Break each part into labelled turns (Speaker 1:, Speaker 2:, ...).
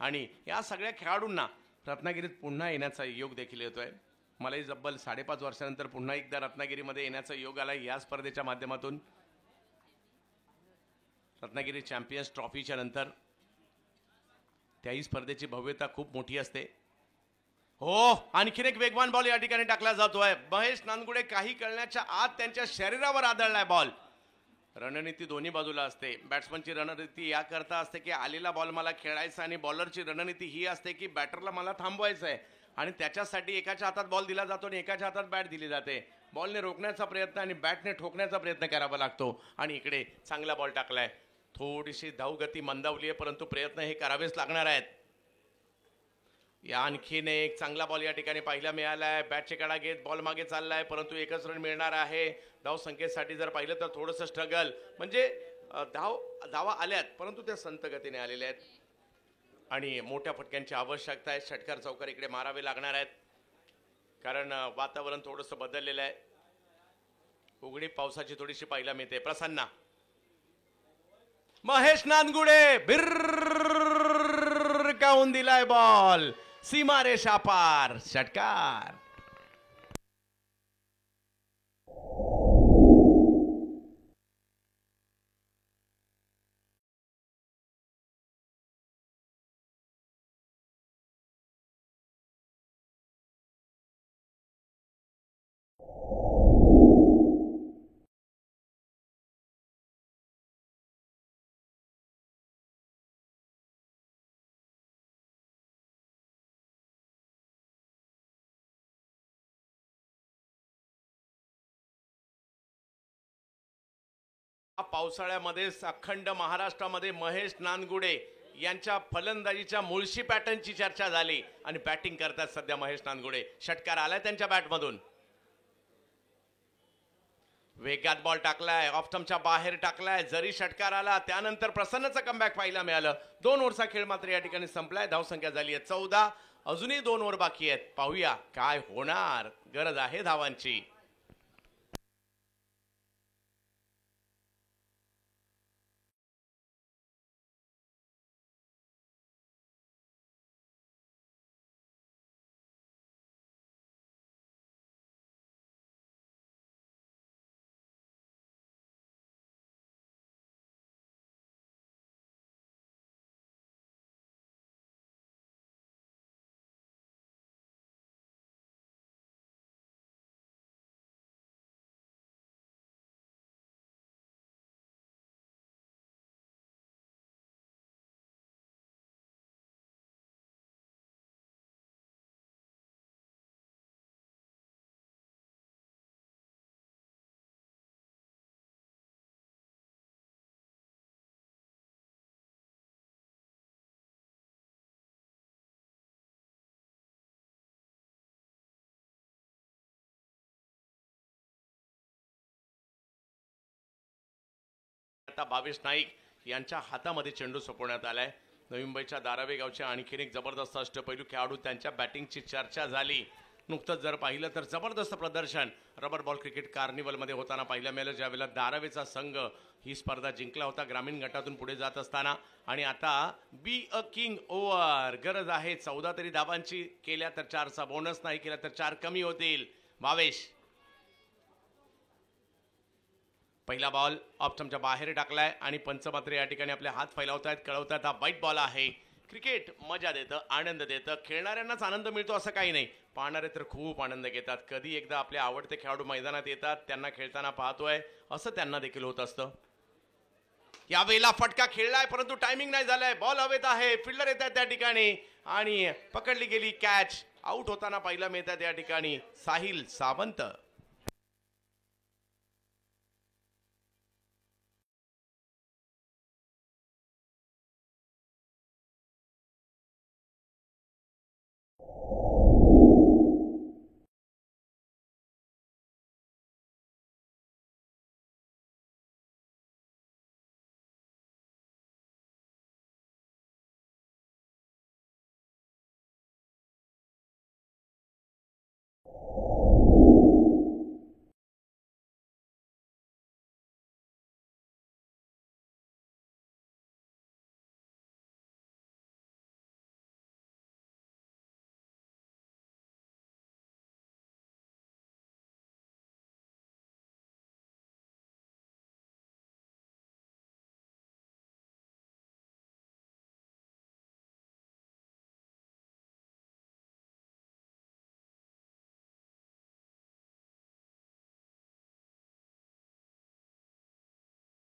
Speaker 1: आणि या सगळ्या खेळाडूंना रत्नागिरीत पुन्हा येण्याचा योग देखील येतोय. मलाही जब्बल 5.5 वर्षानंतर पुन्हा एकदा रत्नागिरीमध्ये येण्याचा योग आला या स्पर्धेच्या माध्यमातून. रत्नागिरी चॅम्पियन्स ट्रॉफीच्या नंतर त्याही स्पर्धेची भव्यता खूप मोठी असते. हो, आणखीन एक वेगवान बॉल या ठिकाणी टाकला जातोय. महेश नानगुडे काही कळण्याच्या आत त्यांच्या शरीरावर आदळलाय बॉल. रणनीती दोन्ही बाजूला असते. बॅट्समनची रणनीती याकरता असते की आलेला बॉल मला खेळायचा आणि बॉलरची रणनीती ही असते की बॅटरला मला थांबवायचं आहे आणि त्याच्यासाठी एकाच्या हातात बॉल दिला जातो आणि एकाच्या हातात बॅट दिली जाते. बॉलने रोखण्याचा प्रयत्न आणि बॅटने ठोकण्याचा प्रयत्न करावा लागतो. आणि इकडे चांगला बॉल टाकलाय. थोडीशी धावगती मंदावली आहे परंतु प्रयत्न हे करावेच लागणार आहेत. या आणखीन एक चांगला बॉल या ठिकाणी पाहायला मिळालाय. बॅटचे कडा घेत बॉल मागे चाललाय परंतु एकच रन मिळणार आहे. धाव संख्येसाठी जर पाहिलं तर थोडंसं स्ट्रगल, म्हणजे धावा आल्यात परंतु त्या संत गतीने आलेल्या आहेत आणि मोठ्या फटक्यांची आवश्यकता आहे. षटकार चौकार इकडे मारावे लागणार आहेत कारण वातावरण थोडंसं बदललेलं आहे. उघडी पावसाची थोडीशी पाहायला मिळते. प्रसन्न महेश नानगुडे बिरकावून दिलाय बॉल सीमारेषा पार. षटकार. पावसाळ्यामध्ये अखंड महाराष्ट्रामध्ये महेश नानगुडे यांच्या फलंदाजीच्या मुळशी पॅटर्नची चर्चा झाली आणि बॅटिंग करतात सध्या महेश नानगुडे. षटकार आलाय त्यांच्या बॅटमधून. वेगात बॉल टाकलाय, ऑफ स्टंपच्या बाहेर टाकलाय. जरी षटकार आला त्यानंतर प्रसन्नचं कमबॅक पाहायला मिळालं. 2 ओव्हरचा खेळ मात्र या ठिकाणी संपलाय. धावसंख्या झाली आहे 14. अजूनही 2 ओव्हर बाकी आहेत. पाहूया काय होणार. गरज आहे धावांची. आता भावेश नाईक यांच्या हातामध्ये चेंडू सोपवण्यात आलाय. नवी मुंबईच्या धारावी गावचे आणखीन एक जबरदस्त अष्टपैलू खेळाडू. त्यांच्या बॅटिंगची चर्चा झाली. नुकतंच जर पाहिलं तर जबरदस्त प्रदर्शन रबर बॉल क्रिकेट कार्निवलमध्ये होताना पाहायला मिळालं. ज्यावेळेला धारावीचा संघ ही स्पर्धा जिंकला होता ग्रामीण गटातून पुढे जात असताना. आणि आता बी अ किंग ओव्हर. गरज आहे 14 तरी धावांची. केल्या तर 4चा बोनस, नाही केला तर 4 कमी होतील. भावेश पहिला बॉल ऑफ स्टंपच्या बाहेर टाकलाय आणि पंच मात्र या ठिकाणी आपले हात फैलावतायत, कळवतायत हा वाईट बॉल आहे. क्रिकेट मजा देतं, आनंद देतं. खेळणाऱ्यांनाच आनंद मिळतो असं काही नाही, पाहणारे तर खूप आनंद घेतात. कधी एकदा आपले आवडते खेळाडू मैदानात येतात, त्यांना खेळताना पाहतोय असं त्यांना देखील होत असतं. यावेळेला फटका खेळलाय परंतु टायमिंग नाही झालाय. बॉल हवेत आहे, फिल्डर येत आहेत त्या ठिकाणी आणि पकडली गेली कॅच. आउट होताना पाहायला मिळतात या ठिकाणी साहिल सावंत.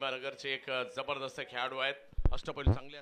Speaker 1: नगरचे एक जबरदस्त खेळाडू आहेत, अष्टपैलू चांगले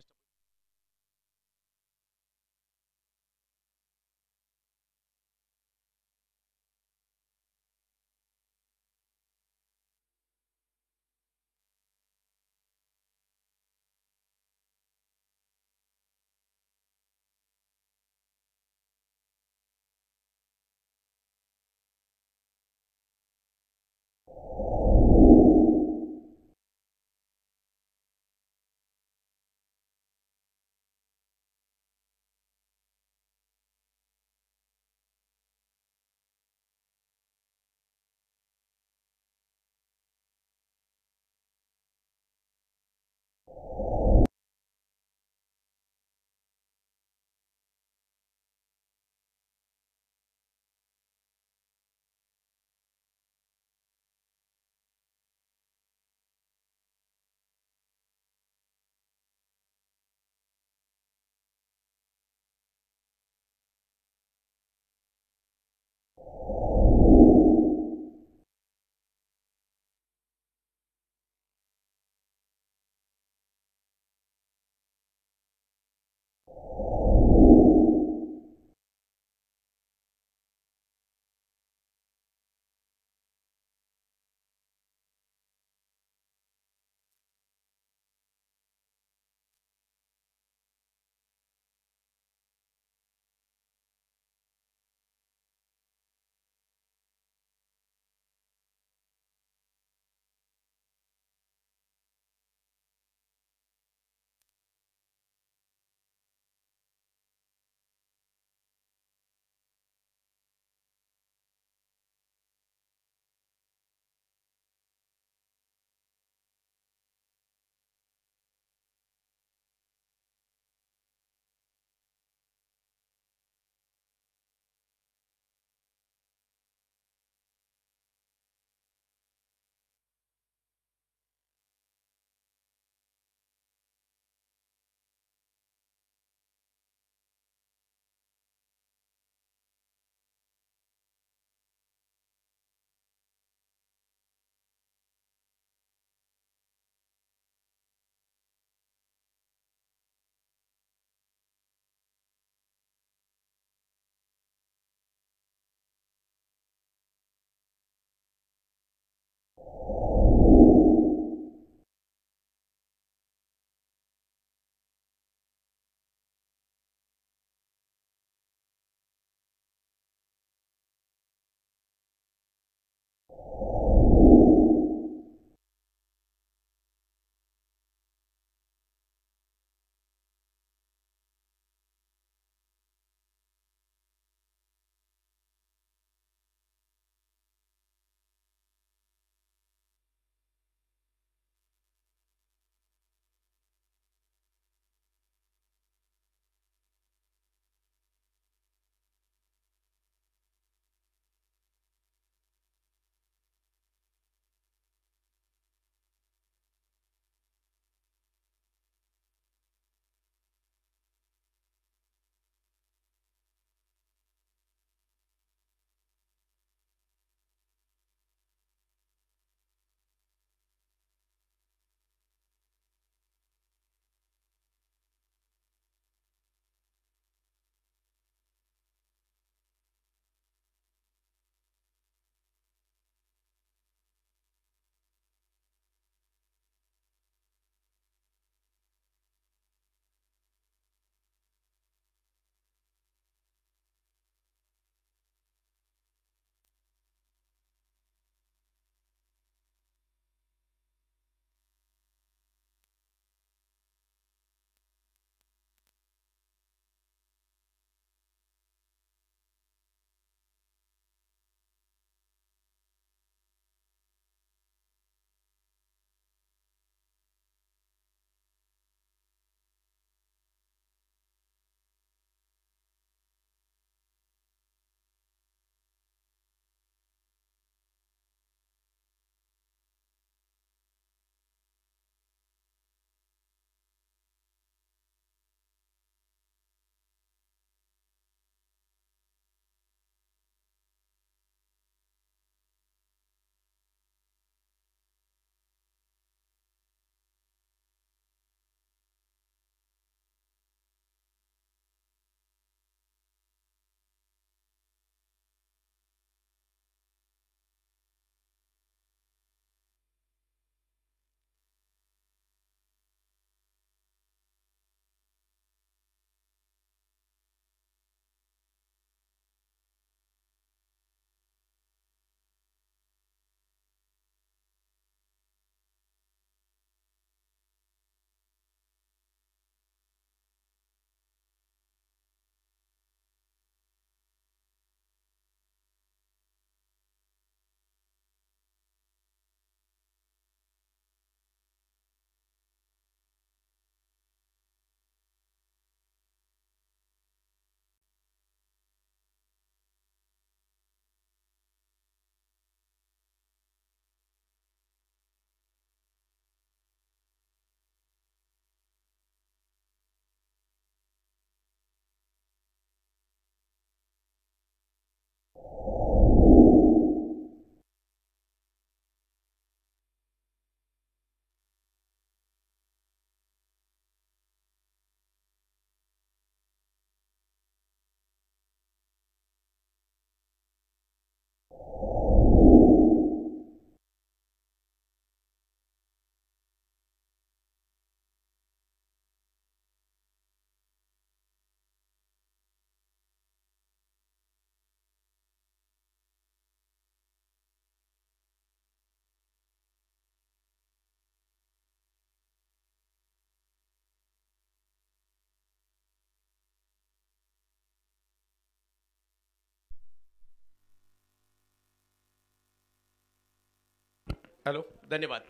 Speaker 1: हॅलो, धन्यवाद.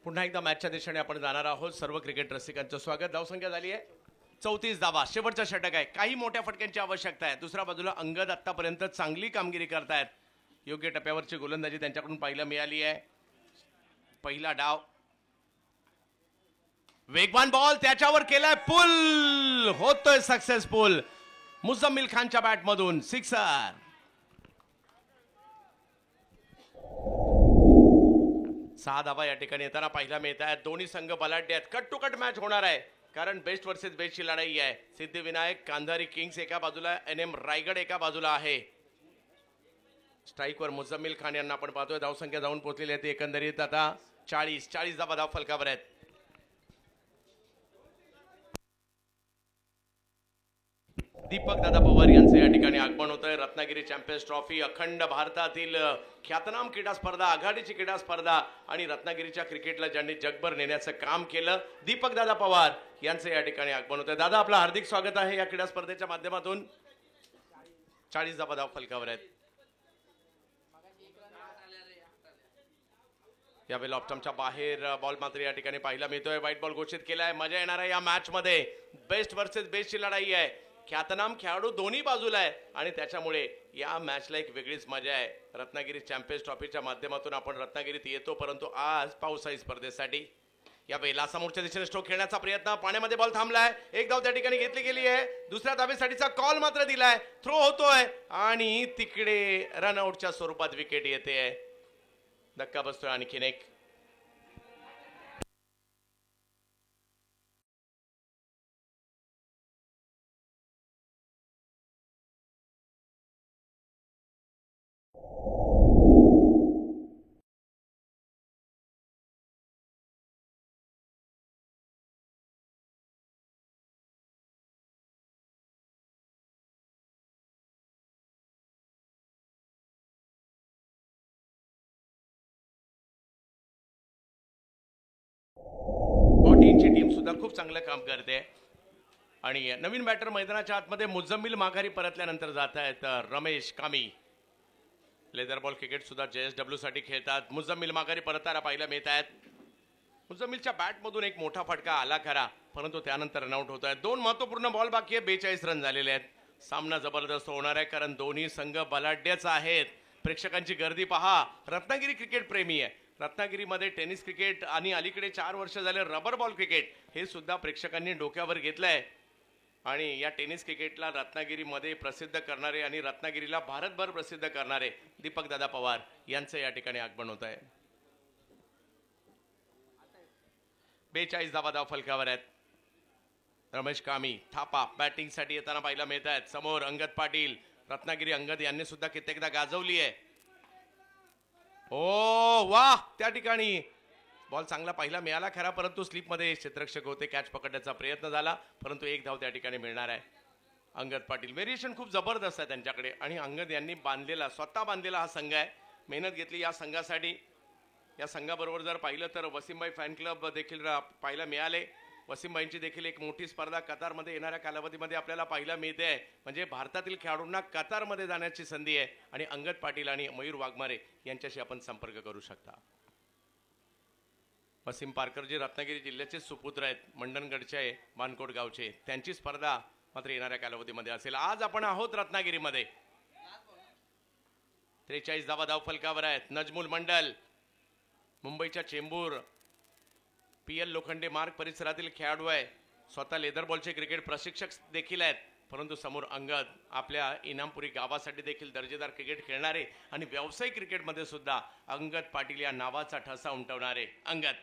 Speaker 1: पुन्हा एकदा मॅचच्या दिशेने आपण जाणार आहोत. सर्व क्रिकेट रसिकांचं स्वागत. धावसंख्या झाली आहे 34 धावा. शेवटचा षटक आहे. काही मोठ्या फटक्यांची आवश्यकता आहे. दुसऱ्या बाजूला अंगद आतापर्यंत चांगली कामगिरी करतायत. योग्य टप्प्यावरची गोलंदाजी त्यांच्याकडून पाहायला मिळाली आहे. पहिला डाव, वेगवान बॉल त्याच्यावर केलाय, पुल होतोय सक्सेसफुल. मुझम्मिल खानच्या बॅटमधून सिक्सर. सहा धावा या ठिकाणी येताना पाहायला मिळत आहेत. दोन्ही संघ बलाढ्य आहेत. कट टू कट मॅच होणार आहे, कारण बेस्ट वर्सेस बेस्टची लढाई आहे. सिद्धिविनायक कांधारी किंग्स एका बाजूला, NM रायगड एका बाजूला आहे. स्ट्राईकवर मुझम्मिल खान यांना आपण पाहतोय. धावसंख्या जाऊन पोहोचलेली आहे ती एकंदरीत आता 40 धावा धाव फलकावर आहेत. दीपक दादा पवार यांचे या ठिकाणी आगमन होत आहे. रत्नागिरी चॅम्पियन्स ट्रॉफी, अखंड भारतातील ख्यातनाम क्रीडा स्पर्धा, आघाडीची क्रीडा स्पर्धा आणि रत्नागिरीच्या क्रिकेटला ज्यांनी जगभर नेण्याचं काम केलं, दीपक दादा पवार यांचे या ठिकाणी आगमन होत आहे. दादा, आपलं हार्दिक स्वागत आहे या क्रीडा स्पर्धेच्या माध्यमातून. 40 धावा धाव फलकावर आहेत. यावेळी ऑप्टमच्या बाहेर बॉल मात्र या ठिकाणी पाहायला मिळतोय. व्हाईट बॉल घोषित केलाय. मजा येणार आहे या मॅच मध्ये. बेस्ट वर्सेस बेस्टची लढाई आहे. ख्यातनाम खेळाडू दोन्ही बाजूला आहे आणि त्याच्यामुळे या मॅचला एक वेगळीच मजा आहे. रत्नागिरी चॅम्पियन्स ट्रॉफीच्या माध्यमातून आपण रत्नागिरीत येतो, परंतु आज पावसाळी स्पर्धेसाठी या वेळेला समोरच्या दिशेने स्ट्रोक खेळण्याचा प्रयत्न. पाण्यामध्ये बॉल थांबलाय. एक धाव त्या ठिकाणी घेतली गेली आहे. दुसऱ्या धावेसाठीचा कॉल मात्र दिलाय. थ्रो होतोय आणि तिकडे रनआउटच्या स्वरूपात विकेट येते. धक्का बसतोय आणखीन एक. टीमची टीम सुद्धा खूप चांगलं काम करते आणि नवीन बॅटर मैदानाच्या आतमध्ये मुझम्मिल माघारी परतल्यानंतर जात आहेत रमेश कामी. लेदर बॉल क्रिकेट सुद्धा JSW साठी खेळतात. मुझम्मिल माघारी परतायला पाहायला मिळत आहेत. मुझम्मिलच्या बॅटमधून एक मोठा फटका आला खरा, परंतु त्यानंतर रनआउट होत आहेत. 2 महत्वपूर्ण बॉल बाकी आहे. 42 रन झालेले आहेत. सामना जबरदस्त होणार आहे, कारण दोन्ही संघ बलाढ्यच आहेत. प्रेक्षकांची गर्दी पहा. रत्नागिरी क्रिकेट प्रेमी आहे. रत्नागिरीमध्ये टेनिस क्रिकेट आणि अलीकडे 4 वर्ष झाले रबर बॉल क्रिकेट हे सुद्धा प्रेक्षकांनी डोक्यावर घेतलंय. आणि या टेनिस क्रिकेटला रत्नागिरीमध्ये प्रसिद्ध करणारे आणि रत्नागिरीला भारतभर प्रसिद्ध करणारे दीपक दादा पवार यांचं या ठिकाणी आगमन होत आहे. 42 धावा धाव फलकावर आहेत. रमेश कामी थापा बॅटिंगसाठी येताना पाहायला मिळत आहेत. समोर अंगद पाटील. रत्नागिरी अंगद यांनी सुद्धा कित्येकदा गाजवली आहे. ओ वाह, त्या ठिकाणी बॉल चांगला पाहिला मिळाला खरा, परंतु स्लिपमध्ये क्षेत्ररक्षक होते. कॅच पकडण्याचा प्रयत्न झाला, परंतु एक धाव त्या ठिकाणी मिळणार आहे. अंगद पाटील व्हेरिएशन खूप जबरदस्त आहे त्यांच्याकडे आणि अंगद यांनी स्वतः बांधलेला हा संघ आहे. मेहनत घेतली या संघासाठी. या संघाबरोबर जर पाहिलं तर वसीमभाई फॅन क्लब देखील पाहायला मिळाले. वसीमभाईंची देखील एक मोठी स्पर्धा कतारमध्ये येणाऱ्या कालावधीमध्ये आपल्याला पाहायला मिळते आहे. म्हणजे भारतातील खेळाडूंना कतारमध्ये जाण्याची संधी आहे आणि अंगद पाटील आणि मयूर वाघमारे यांच्याशी आपण संपर्क करू शकता. वसीम पारकर जे रत्नागिरी जिल्ह्याचे सुपुत्र आहेत, मंडणगडचे बानकोट गावचे, त्यांची स्पर्धा मात्र येणाऱ्या कालावधीमध्ये असेल. आज आपण आहोत रत्नागिरीमध्ये. 43 धावा धाव फलकावर आहेत. नजमुल मंडल मुंबईच्या चेंबूर PL लोखंडे मार्ग परिसरातील खेळाडू आहे. स्वतः लेदर बॉलचे क्रिकेट प्रशिक्षक देखील आहेत, परंतु समोर अंगद आपल्या इनामपुरी गावासाठी देखील दर्जेदार क्रिकेट खेळणारे आणि व्यावसायिक क्रिकेटमध्ये सुद्धा अंगद पाटील या नावाचा ठसा उमटवणारे अंगद.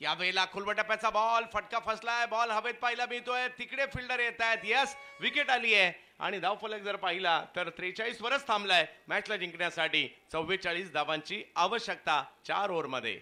Speaker 1: या वेळेला खुलबटप्प्याचा बॉल, फटका फसलाय. बॉल हवेत पाहायला मिळतोय. तिकडे फिल्डर येत आहेत. यस, विकेट आली आहे आणि धावफलक जर पाहिला तर 43 वरच थांबलाय. मॅचला जिंकण्यासाठी 44 धावांची आवश्यकता 4 ओव्हरमध्ये.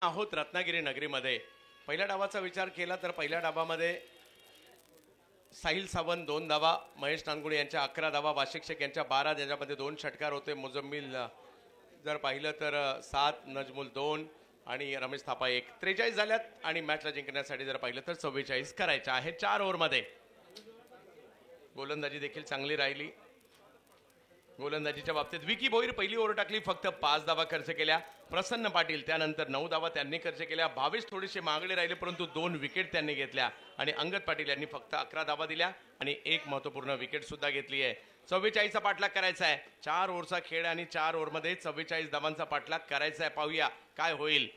Speaker 1: आहोत रत्नागिरी नगरीमध्ये. पहिल्या डावाचा विचार केला तर पहिल्या डावामध्ये साहिल सावंत 2 धावा, महेश नानगुडे यांच्या 11 धावा, वाशिक शेख यांच्या 12, ज्याच्यामध्ये 2 षटकार होते. मुजम्मिल जर पाहिलं तर 7, नजमुल 2 आणि रमेश थापा 1. 43 झाल्यात आणि मॅचला जिंकण्यासाठी जर पाहिलं तर 44 करायच्या आहे 4 ओव्हरमध्ये. गोलंदाजी देखील चांगली राहिली. गोलंदाजीच्या बाबतीत विकी भोईर पहिली ओव्हर टाकली, फक्त 5 धावा खर्च केल्या. प्रसन्न पाटील त्यानंतर 9 धावा त्यांनी खर्च केल्या. 22 थोडेसे मागले राहिले, परंतु 2 विकेट त्यांनी घेतल्या आणि अंगद पाटील यांनी फक्त 11 धावा दिल्या आणि एक महत्त्वपूर्ण विकेट सुद्धा घेतली आहे. 44चा पाठलाग करायचा आहे. 4 ओव्हरचा खेळ आणि 4 ओव्हरमध्ये 44 धावांचा पाठलाग करायचा आहे. पाहूया काय होईल.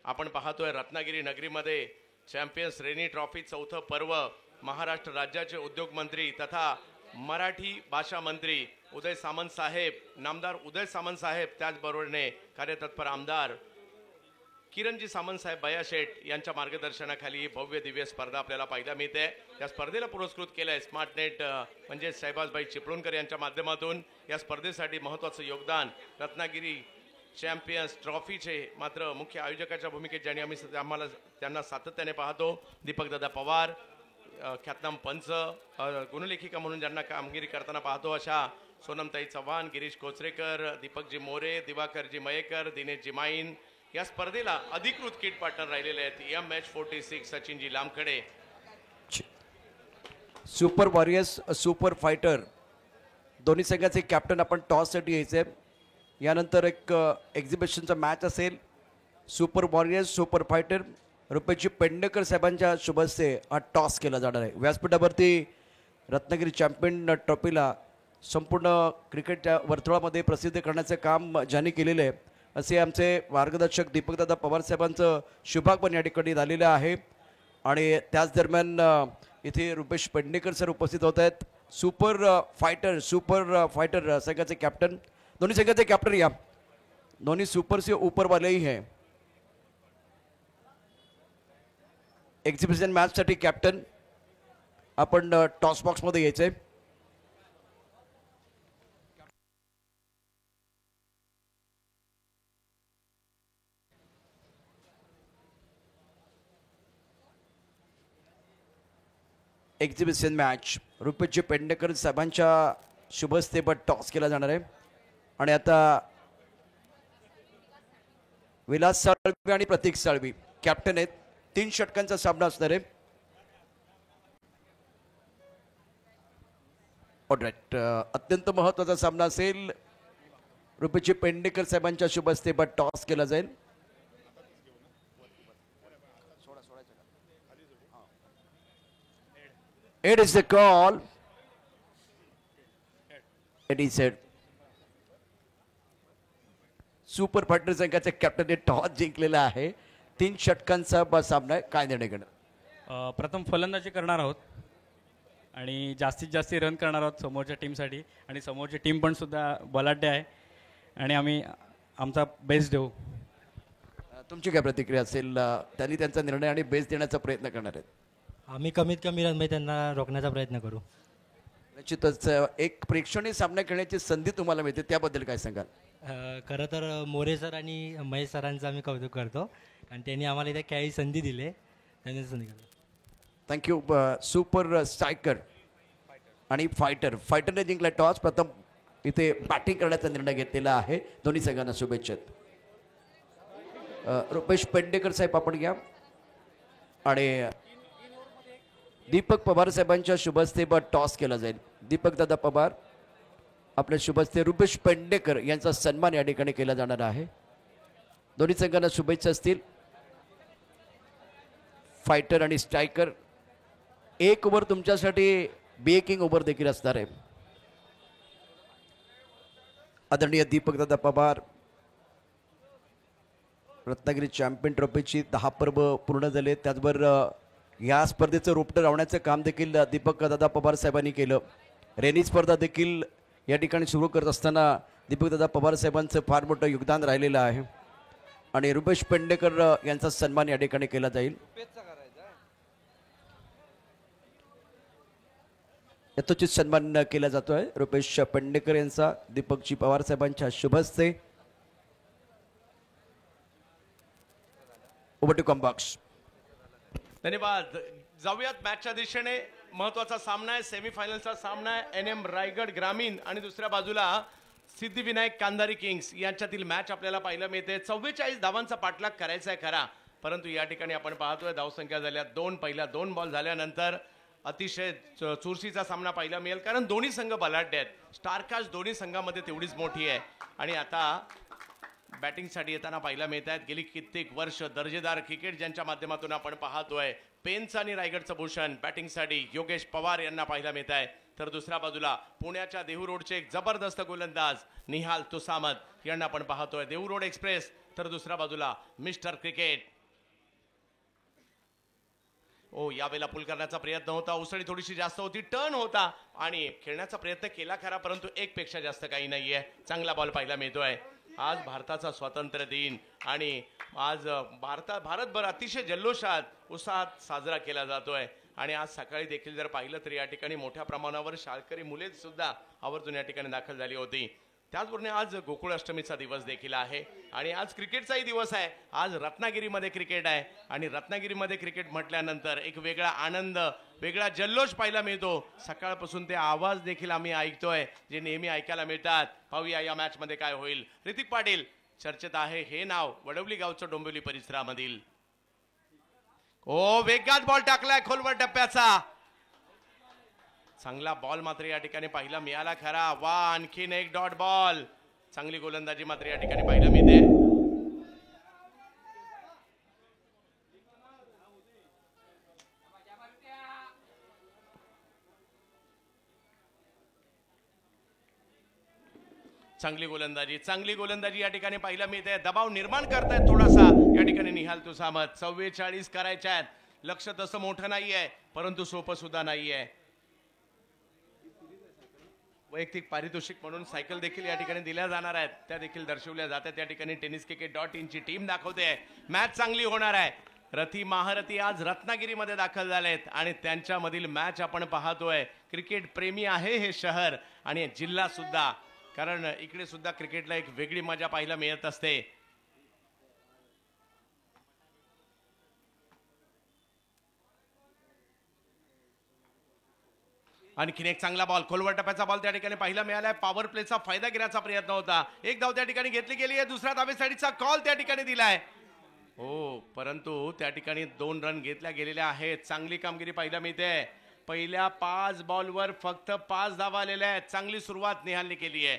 Speaker 1: आपण पाहतोय रत्नागिरी नगरीमध्ये चॅम्पियन्स रेनी ट्रॉफी 4थं पर्व. महाराष्ट्र राज्याचे उद्योग मंत्री तथा मराठी भाषा मंत्री उदय सामंत साहेब, नामदार उदय सामंत साहेब, त्याचबरोबरने कार्यतत्पर आमदार किरणजी सामंत साहेब बयाशेठ यांच्या मार्गदर्शनाखाली ही भव्य दिव्य स्पर्धा आपल्याला पाहायला मिळते. या स्पर्धेला पुरस्कृत केलंय स्मार्टनेट म्हणजे साहेबाजबाई चिपळूणकर यांच्या माध्यमातून. या स्पर्धेसाठी महत्त्वाचं योगदान रत्नागिरी चॅम्पियन्स ट्रॉफीचे मात्र मुख्य आयोजकाच्या भूमिकेत ज्यांनी आम्हाला त्यांना सातत्याने पाहतो, दीपकदादा पवार, ख्यातनाम पंच, गुणलेखिका म्हणून ज्यांना कामगिरी करताना पाहतो अशा सोनमताई चव्हाण, गिरीश कोचरेकर, दीपकजी मोरे, दिवाकरजी मयेकर, दिनेशजी माईन. या स्पर्धेला अधिकृत किट पार्टनर राहिलेले आहेत MH46 सचिनजी लांबकडे.
Speaker 2: सुपर वॉरियर्स सुपर फायटर दोन्ही संघाचे कॅप्टन आपण टॉससाठी यायचे. यानंतर एक एक्झिबिशनचा मॅच असेल. Super warriors super fighter Rupesh ji Pednekar साहेबांच्या शुभ हस्ते हा टॉस केला जाणार आहे. व्यासपीठावरती रत्नागिरी चॅम्पियन ट्रॉफीला संपूर्ण क्रिकेटच्या वर्तुळामध्ये प्रसिद्ध करण्याचं काम ज्यांनी केलेलं आहे असे आमचे मार्गदर्शक दीपकदादा पवार साहेबांचं शुभागमन या ठिकाणी झालेलं आहे. आणि त्याच दरम्यान इथे रुपेश पेडणेकर सर उपस्थित होत आहेत. सुपर फायटर संघाचे कॅप्टन, दोन्ही संघाचे कॅप्टन या दोन्ही सुपर से ऊपर वालेही हैं. एक्झिबिशन मॅचसाठी कॅप्टन आपण टॉस बॉक्समध्ये यायचंय. एक्झिबिशन मॅच रुपेशजी पेडणेकर साहेबांच्या शुभ हस्ते टॉस केला जाणार आहे. आणि आता विलास साळवी आणि प्रतीक साळवी कॅप्टन आहेत. 3 षटकांचा सामना असणार आहे. ऑलराईट, अत्यंत महत्त्वाचा सामना असेल. रुपेशजी पेडणेकर साहेबांच्या शुभ हस्ते टॉस केला जाईल. It is the call. It is it. Super fighter संघाचे कॅप्टनने टॉस जिंकलेला आहे. 3 षटकांचा सामना आहे. काय निर्णय घेणार?
Speaker 3: प्रथम फलंदाजी करणार आहोत आणि जास्तीत जास्त रन करणार आहोत समोरच्या टीमसाठी. आणि समोरची टीम पण सुद्धा बलाढ्य आहे आणि आम्ही आमचा बेस्ट देऊ.
Speaker 2: तुमची काय प्रतिक्रिया असेल? त्यांनी त्यांचा निर्णय आणि बेस्ट देण्याचा प्रयत्न करणार आहेत.
Speaker 4: आम्ही कमीत कमी रनमध्ये त्यांना रोखण्याचा प्रयत्न करू.
Speaker 2: निश्चितच एक प्रेक्षणीय सामना खेळण्याची संधी तुम्हाला मिळते, त्याबद्दल काय सांगाल?
Speaker 4: खरं तर मोरे सर आणि महेश सरांचं आम्ही कौतुक करतो आणि त्यांनी आम्हाला इथे काही संधी दिली, त्यांनी संधी करतो.
Speaker 2: थँक्यू. सुपर स्ट्रायकर आणि फायटरने जिंकला टॉस. प्रथम इथे बॅटिंग करण्याचा निर्णय घेतलेला आहे. दोन्ही संघांना शुभेच्छा. रुपेश पेडणेकर साहेब आपण घ्या आणि दीपक पवार साहेबांच्या शुभ हस्ते टॉस केला जाईल. दीपक दादा पवार आपल्या शुभ हस्ते रुपेश पेडणेकर यांचा सन्मान या ठिकाणी केला जाणार आहे. दोन्ही संघांना शुभेच्छा असतील. फायटर आणि स्ट्रायकर. 1 ओव्हर तुमच्यासाठी ब्रेकिंग ओव्हर देखील असणार आहे. आदरणीय दीपक दादा पवार रत्नागिरी चॅम्पियन ट्रॉफीची 10 पर्व पूर्ण झाले. त्याचबरोबर या स्पर्धेचं रोपटं लावण्याचं काम देखील दीपक दादा पवार साहेबांनी केलं. रेनी स्पर्धा देखील या ठिकाणी सुरू करत असताना दीपक दादा पवार साहेबांचं फार मोठं योगदान राहिलेलं आहे आणि रुपेश पेडणेकर यांचा सन्मान या ठिकाणी केला जाईल. यथोचित सन्मान केला जातोय रुपेश पेडणेकर यांचा दीपकजी पवार साहेबांच्या शुभ हस्ते. Over to comm box.
Speaker 1: धन्यवाद. जाऊयात मॅचच्या दिशेने. महत्वाचा सामना आहे, सेमीफायनलचा सामना आहे. NM रायगड ग्रामीण आणि दुसऱ्या बाजूला सिद्धिविनायक कांधारी किंग्स यांच्यातील मॅच आपल्याला पाहायला मिळते. 44 धावांचा पाठलाग करायचा आहे खरा, परंतु या ठिकाणी आपण पाहतोय धावसंख्या झाल्या 2. पहिल्या 2 बॉल झाल्यानंतर अतिशय चुरशीचा सामना पाहायला मिळेल, कारण दोन्ही संघ बलाढ्य आहेत. स्टारकास्ट दोन्ही संघामध्ये तेवढीच मोठी आहे आणि आता बॅटिंगसाठी येताना पाहायला मिळत आहेत. गेली कित्येक वर्ष दर्जेदार क्रिकेट ज्यांच्या माध्यमातून आपण पाहतोय, पेनचं आणि रायगडचं भूषण बॅटिंगसाठी योगेश पवार यांना पाहायला मिळत आहे. तर दुसऱ्या बाजूला पुण्याच्या देहू रोडचे एक जबरदस्त गोलंदाज निहाल तुसामत यांना आपण पाहतोय. Dehu road express. तर दुसऱ्या बाजूला मिस्टर क्रिकेट. यावेळेला पुल करण्याचा प्रयत्न होता, उसळी थोडीशी जास्त होती, टर्न होता आणि खेळण्याचा प्रयत्न केला खरा, परंतु 1 पेक्षा जास्त काही नाहीये. चांगला बॉल पाहायला मिळतोय. आज भारताचा स्वातंत्र्य दिन आणि आज भारतभर अतिशय जल्लोषात उत्साहात साजरा केला जातोय आणि आज सकाळी देखील जर पाहिलं तर या ठिकाणी मोठ्या प्रमाणावर शाळकरी मुले सुद्धा आवर्जून या ठिकाणी दाखल झाली होती. त्याचबरोबर आज गोकुळ अष्टमीचा दिवस देखील आहे आणि आज क्रिकेटचाही दिवस आहे. आज रत्नागिरीमध्ये क्रिकेट आहे आणि रत्नागिरीमध्ये क्रिकेट म्हटल्यानंतर एक वेगळा आनंद, वेगळा जल्लोष पाहायला मिळतो. सकाळपासून ते आवाज देखील आम्ही ऐकतोय जे नेहमी ऐकायला मिळतात. पाहूया या मॅच मध्ये काय होईल. ऋतिक पाटील चर्चेत आहे हे नाव वडवली गावचं डोंबिवली परिसरामधील. वेगात बॉल टाकलाय खोलवर टप्प्याचा. चांगला बॉल मात्र या ठिकाणी पाहायला मिळाला खरा. आणखीन एक डॉट बॉल. चांगली गोलंदाजी मात्र या ठिकाणी पाहायला मिळते. चांगली गोलंदाजी या ठिकाणी पाहायला मिळते. दबाव निर्माण करतायत थोडासा या ठिकाणी निहाल तुसामत. 44 करायच्या आहेत. लक्ष तसं मोठं नाहीये, परंतु सोपं सुद्धा नाहीये. वैयक्तिक पारितोषिक म्हणून सायकल देखील या ठिकाणी दिल्या जाणार आहेत, त्या देखील दर्शवल्या जातात. या ठिकाणी tenniscricket.in ची टीम दाखवते मॅच चांगली होणार आहे. रथी महारथी आज रत्नागिरीमध्ये दाखल झालेत आणि त्यांच्यामधील मॅच आपण पाहतोय. क्रिकेट प्रेमी आहे हे शहर आणि जिल्हा सुद्धा, कारण इकडे सुद्धा क्रिकेटला एक वेगळी मजा पाहायला मिळत असते. आणखीन एक चांगला बॉल, खोलवर टप्प्याचा बॉल त्या ठिकाणी पाहायला मिळालाय. पॉवर प्लेचा फायदा घेण्याचा प्रयत्न होता. एक धाव त्या ठिकाणी घेतली गेली आहे. दुसऱ्या धावेसाठीचा कॉल त्या ठिकाणी दिलाय. परंतु त्या ठिकाणी 2 रन घेतल्या गेलेल्या आहेत. चांगली कामगिरी पाहायला मिळते. पहिल्या 5 बॉलवर फक्त 5 धावा आलेल्या आहेत. चांगली सुरुवात निहालने केली आहे,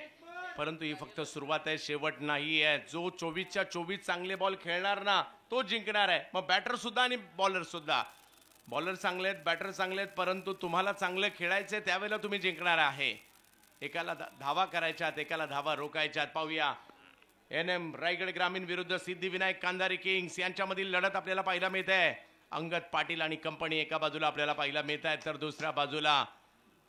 Speaker 1: परंतु ही फक्त सुरुवात आहे, शेवट नाही आहे. जो 24च्या 24 चांगले बॉल खेळणार ना तो जिंकणार आहे. मग बॅटर सुद्धा आणि बॉलर सुद्धा. बॉलर चांगले आहेत, बॅटर चांगले आहेत, परंतु तुम्हाला चांगलं खेळायचंय त्यावेळेला तुम्ही जिंकणार आहे. एकाला धावा करायच्यात, एकाला धावा रोखायच्यात. पाहूया NM रायगड ग्रामीण विरुद्ध सिद्धिविनायक कांधारी किंग्स यांच्यामधील लढत आपल्याला पाहायला मिळते. अंगद पाटील आणि कंपनी एका बाजूला आपल्याला पाहायला मिळत आहेत, तर दुसऱ्या बाजूला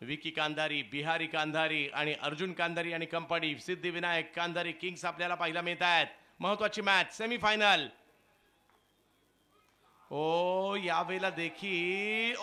Speaker 1: विकी कांधारी, बिहारी कांधारी आणि अर्जुन कांधारी आणि कंपनी. सिद्धिविनायक कांधारी किंग्स आपल्याला पाहायला मिळत आहेत. महत्वाची मॅच सेमीफायनल. यावेळेला देखील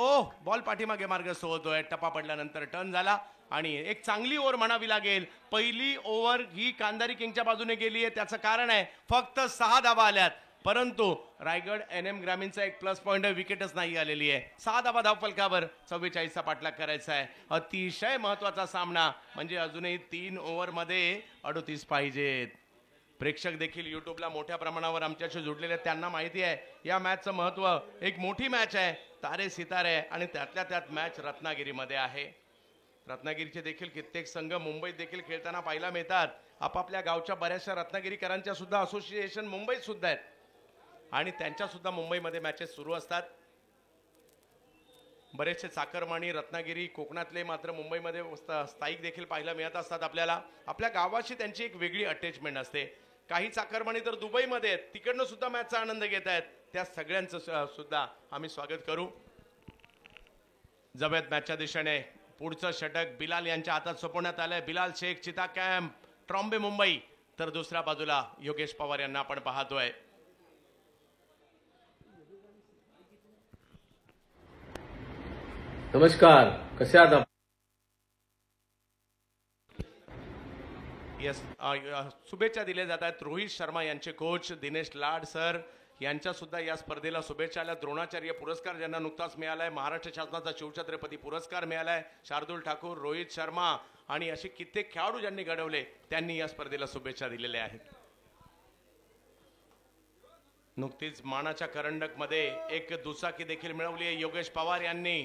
Speaker 1: बॉल पाठीमागे मार्गस्थ होतोय. टप्पा पडल्यानंतर टर्न झाला आणि एक चांगली ओव्हर म्हणावी लागेल. पहिली ओव्हर ही कांधारी किंगच्या बाजूने गेली आहे. त्याचं कारण आहे फक्त 6 धावा आल्यात, परंतु रायगड NM ग्रामीणचा एक प्लस पॉइंट आहे, विकेटच नाही आलेली आहे. 6 धावा धावफलकावर 44चा पाठलाग करायचा आहे. अतिशय महत्वाचा सामना, म्हणजे अजूनही 3 ओव्हरमध्ये 38 पाहिजेत. प्रेक्षक देखील युट्यूबला मोठ्या प्रमाणावर आमच्याशी जुडलेले आहेत, त्यांना माहिती आहे या मॅचचं महत्व. एक मोठी मॅच आहे, तारे सितारे, आणि त्यातल्या त्यात मॅच रत्नागिरीमध्ये आहे. रत्नागिरीचे देखील कित्येक संघ मुंबईत देखील खेळताना पाहायला मिळतात. आपापल्या गावच्या बऱ्याचशा रत्नागिरीकरांच्या सुद्धा असोसिएशन मुंबईत सुद्धा आहेत आणि त्यांच्या सुद्धा मुंबईमध्ये मॅचेस सुरू असतात. बरेचसे चाकरमानी रत्नागिरी कोकणातले मात्र मुंबईमध्ये स्थायिक देखील पाहायला मिळत असतात. आपल्याला आपल्या गावाशी त्यांची एक वेगळी अटॅचमेंट असते. काही चाकरमानी तर दुबईमध्ये आहेत, तिकडनं सुद्धा मॅचचा आनंद घेत आहेत. त्या सगळ्यांचं सुद्धा आम्ही स्वागत करू. जबेत मॅचच्या दिशेने पुढचं षटक बिलाल यांच्या हातात सोपवण्यात आलंय. बिलाल शेख, चिता कॅम्प, ट्रॉम्बे मुंबई. तर दुसऱ्या बाजूला योगेश पवार यांना आपण पाहतोय.
Speaker 5: नमस्कार, कसे आहात आपण?
Speaker 1: यस, शुभेच्छा दिल्या जात आहेत. रोहित शर्मा यांचे कोच दिनेश लाड सर यांच्या सुद्धा या स्पर्धेला शुभेच्छा आल्या. द्रोणाचार्य पुरस्कार ज्यांना नुकताच मिळालाय, महाराष्ट्र शासनाचा शिवछत्रपती पुरस्कार मिळालाय. शार्दूल ठाकूर, रोहित शर्मा आणि असे कित्येक खेळाडू ज्यांनी घडवले त्यांनी या स्पर्धेला शुभेच्छा दिलेल्या आहेत. नुकतीच मानाच्या करंडक मध्ये एक दुचाकी देखील मिळवली आहे योगेश पवार यांनी.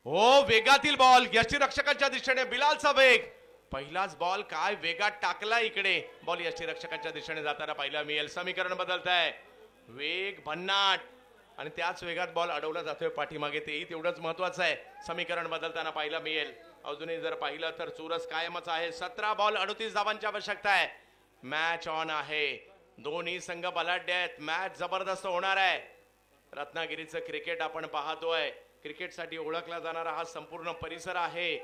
Speaker 1: हो, वेगातील बॉल यष्टीरक्षकांच्या दिशेने बिलालचा वेग. पहिलाच बॉल काय वेगात टाकला इकडे. बॉल यष्टीरक्षकांच्या दिशेने जाताना पाहिला मिळेल. समीकरण बदलत आहे, वेग भन्नाट आणि त्याच वेगात बॉल अडवला जातोय पाठीमागे, तेही तेवढंच महत्वाचं आहे. समीकरण बदलताना पाहिला मिळेल. अजूनही जर पाहिलं तर चुरस कायमच आहे. 17 बॉल 38 धावांची आवश्यकता आहे. मॅच ऑन आहे, दोन्ही संघ बलाढ्य आहेत. मॅच जबरदस्त होणार आहे. रत्नागिरीचं क्रिकेट आपण पाहतोय. क्रिकेटसाठी ओळखला जाणारा हा संपूर्ण परिसर आहे.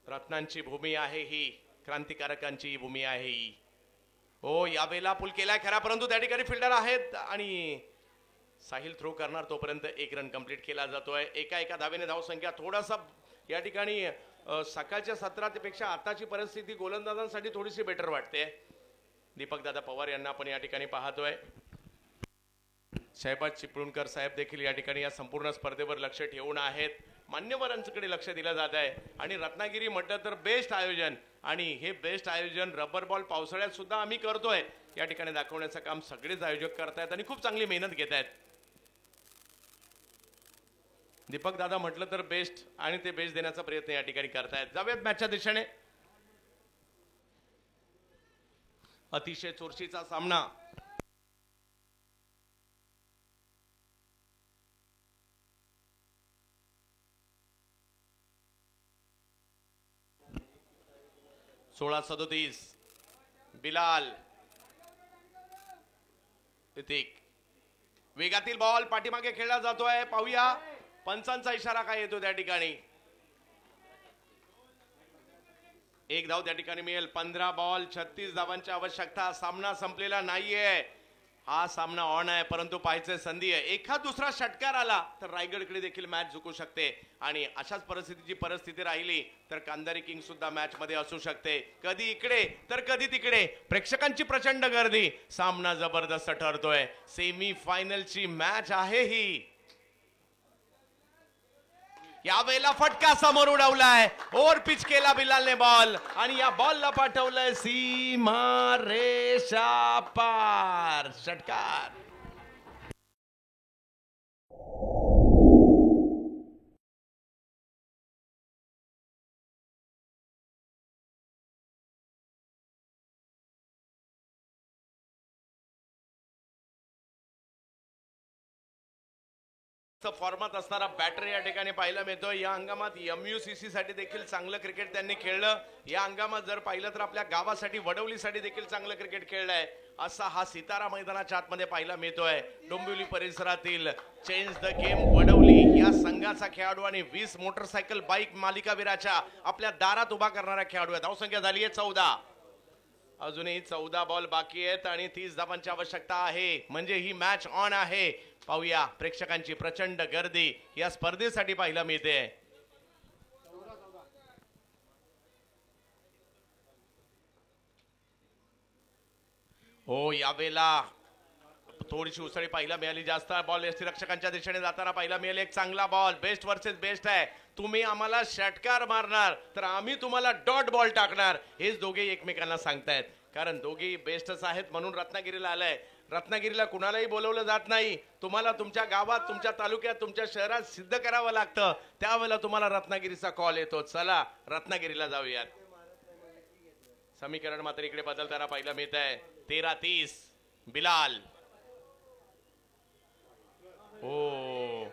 Speaker 1: रत्नांची भूमी आहे ही, क्रांतिकारकांची भूमी आहे ही. हो, यावेळेला पुल केलाय खरा, परंतु त्या ठिकाणी फिल्डर आहेत आणि साहिल थ्रो करणार तोपर्यंत 1 रन कंप्लीट केला जातोय. एका धावेने धावसंख्या थोडासा या ठिकाणी सकाळच्या सत्रापेक्षा आताची परिस्थिती गोलंदाजांसाठी थोडीशी बेटर वाटते. दीपक दादा पवार यांना आपण या ठिकाणी पाहतोय. शहबाज चिपळूणकर साहेब देखील या ठिकाणी या संपूर्ण स्पर्धेवर लक्ष ठेवून आहेत. मान्यवरांकडे लक्ष दिलं जात आहे आणि रत्नागिरी म्हटलं तर बेस्ट आयोजन, आणि हे बेस्ट आयोजन रबर बॉल पावसाळ्यात सुद्धा आम्ही करतोय. या ठिकाणी दाखवण्याचं काम सगळेच आयोजक करतायत आणि खूप चांगली मेहनत घेत आहेत. दीपक दादा म्हटलं तर बेस्ट, आणि ते बेस्ट देण्याचा प्रयत्न या ठिकाणी करतायत. जाऊयात मॅचच्या दिशेने. अतिशय चुरशीचा सामना. सोळा 37 बिलाल, ऋतिक. वेगातील बॉल पाठीमागे खेळला जातोय. पाहूया पंचांचा इशारा काय येतो त्या ठिकाणी. 1 धाव त्या ठिकाणी मिळेल. 15 बॉल 36 धावांची आवश्यकता. सामना संपलेला नाहीये, हा सामना ऑन आहे, परंतु पाहायचं संधी आहे. एखाद दुसरा षटकार आला तर रायगडकडे देखील मॅच जिंकू शकते, आणि अशाच परिस्थिती राहिली तर कांदारी किंग सुद्धा मॅच मध्ये असू शकते. कधी इकडे तर कधी तिकडे. प्रेक्षकांची प्रचंड गर्दी. सामना जबरदस्त ठरतोय. सेमी फायनलची मॅच आहे ही. यावेळेला फटका समोर उडवलाय. ओव्हर पिच केला बिलालने बॉल, आणि या बॉलला पाठवलंय सीमा रेषा पार. षटकार. फॉर्मात असणारा बॅटर या ठिकाणी पाहायला मिळतो. या हंगामात MUCC साठी देखील चांगलं क्रिकेट त्यांनी खेळलं. या हंगामात जर पाहिलं तर आपल्या गावासाठी, वडवलीसाठी देखील चांगलं क्रिकेट खेळलंय. असा हा सितारा मैदानाच्या आतमध्ये पाहायला मिळतोय. डोंबिवली परिसरातील चेंज द गेम वडवली या संघाचा खेळाडू आणि 20 मोटरसायकल बाईक मालिकावीराच्या आपल्या दारात उभा करणारा खेळाडू आहे. धावसंख्या झाली आहे 14. अजूनही 14 बॉल बाकी आहेत आणि 30 धावांची आवश्यकता आहे, म्हणजे ही मॅच ऑन आहे. पाहूया, प्रेक्षकांची प्रचंड गर्दी या स्पर्धेसाठी पाहायला मिळते. हो, यावेळेला थोडीशी उसळी पाहायला मिळाली. जास्त बॉल यष्टीरक्षकांच्या दिशेने जाताना पाहायला मिळेल. एक चांगला बॉल. बेस्ट वर्सेस बेस्ट आहे. तुम्ही आम्हाला षटकार मारणार तर आम्ही तुम्हाला डॉट बॉल टाकणार, हेच दोघे एकमेकांना सांगतायत. कारण दोघेही बेस्टच आहेत, म्हणून रत्नागिरीला आलाय. रत्नागिरीला कुणालाही बोलवलं जात नाही. तुम्हाला तुमच्या गावात, तुमच्या तालुक्यात, तुमच्या शहरात सिद्ध करावं लागतं. त्यावेळेला तुम्हाला रत्नागिरीचा कॉल येतो. चला रत्नागिरीला जाऊयात. समीकरण मात्र इकडे बदलताना पाहायला मिळत आहे. 13-30 बिलाल. हो,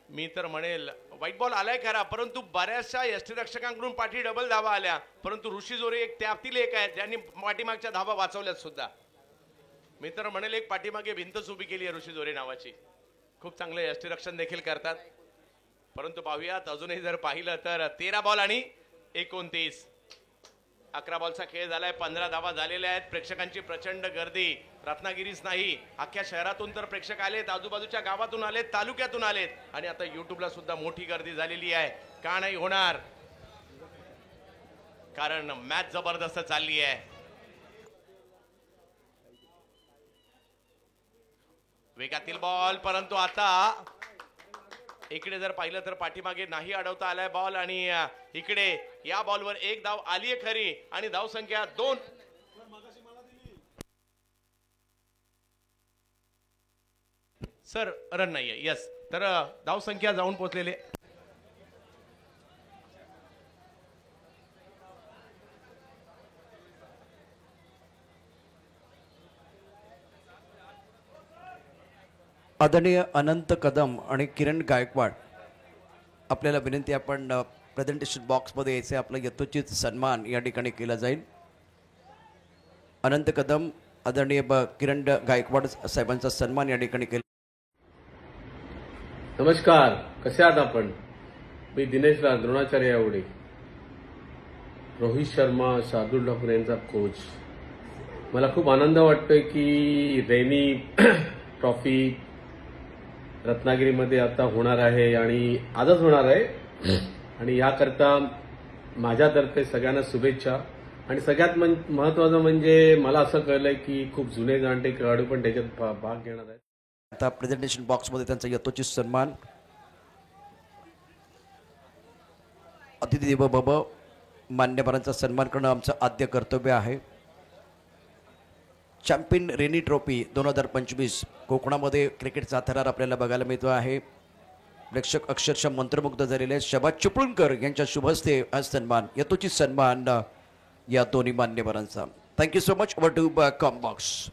Speaker 1: मी तर म्हणेल व्हाईट बॉल आलाय खरा, परंतु बऱ्याचशा यष्टीरक्षकांकडून पाठी डबल धावा आल्या, परंतु ऋषी जोरे एक त्यातील एक आहेत ज्यांनी पाठीमागच्या धावा वाचवल्यात सुद्धा. मी तर म्हणेल एक पाठीमागे भिंतच उभी केली आहे ऋषी जोरे नावाची. खूप चांगले यष्टीरक्षण देखील करतात. परंतु पाहूयात अजूनही जर पाहिलं तर 13 बॉल आणि 29, 11 बॉलचा खेळ झालाय. 15 धावा झालेल्या आहेत. प्रेक्षकांची प्रचंड गर्दी, रत्नागिरीच नाही अख्ख्या शहरातून तर प्रेक्षक आलेत, आजूबाजूच्या गावातून आलेत, तालुक्यातून आलेत आणि आता युट्यूबला सुद्धा मोठी गर्दी झालेली आहे. का नाही होणार, कारण मॅच जबरदस्त चालली आहे. वेगातील बॉल, परंतु आता इकडे जर पाहिलं तर पाठीमागे नाही अडवता आलाय बॉल आणि इकडे या बॉलवर एक धाव आलीये खरी आणि धाव संख्या 2. सर रन नाहीये. यस, तर धाव संख्या जाऊन पोहोचलेले.
Speaker 2: आदरणीय अनंत कदम आणि किरण गायकवाड, आपल्याला विनंती, आपण प्रेझेंटेशन बॉक्समध्ये यायचे. आपला यथोचित सन्मान या ठिकाणी केला जाईल. अनंत कदम, आदरणीय किरण गायकवाड साहेबांचा सन्मान या ठिकाणी केला.
Speaker 5: नमस्कार, कसे आहात आपण? मी दिनेश राज, द्रोणाचार्य यावडे. रोहित शर्मा, शार्दुल ठाकूर यांचा कोच. मला खूप आनंद वाटतोय की रेनी ट्रॉफी रत्नागिरीमध्ये आता होणार आहे आणि आजच होणार आहे आणि याकरता माझ्यातर्फे सगळ्यांना शुभेच्छा. आणि सगळ्यात महत्वाचं म्हणजे मला असं कळलंय की खूप जुने जाणते खेळाडू पण त्याच्यात भाग घेणार आहेत.
Speaker 2: आता प्रेझेंटेशन बॉक्समध्ये त्यांचा यथोचित सन्मान. अतिथी देवो भव, मान्यवरांचा सन्मान करणं आमचं आद्य कर्तव्य आहे. चॅम्पियन रेनी ट्रॉफी 2025 कोकणामध्ये क्रिकेटचा थरार आपल्याला बघायला मिळतो आहे. प्रेक्षक अक्षरशः मंत्रमुग्ध झालेले आहेत. शबाज चिपळूणकर यांच्या शुभहस्ते हा सन्मान, यथोचित सन्मान या दोन्ही मान्यवरांचा. Thank you so much. Over to comm box.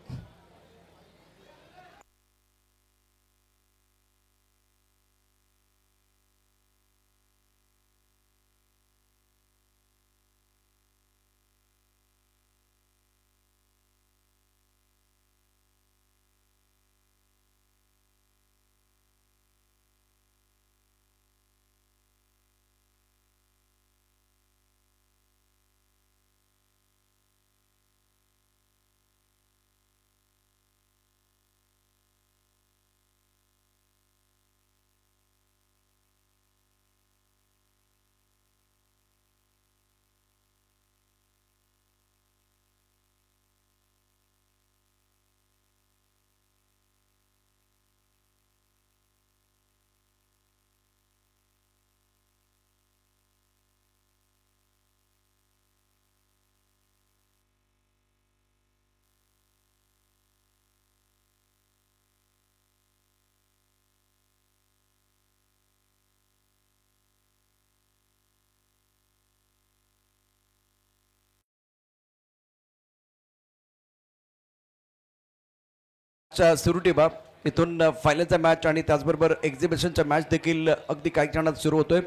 Speaker 2: सुरू ठेवा. इथून फायनलचा मॅच आणि त्याचबरोबर एक्झिबिशनचा मॅच देखील अगदी काही क्षणात सुरू होतोय.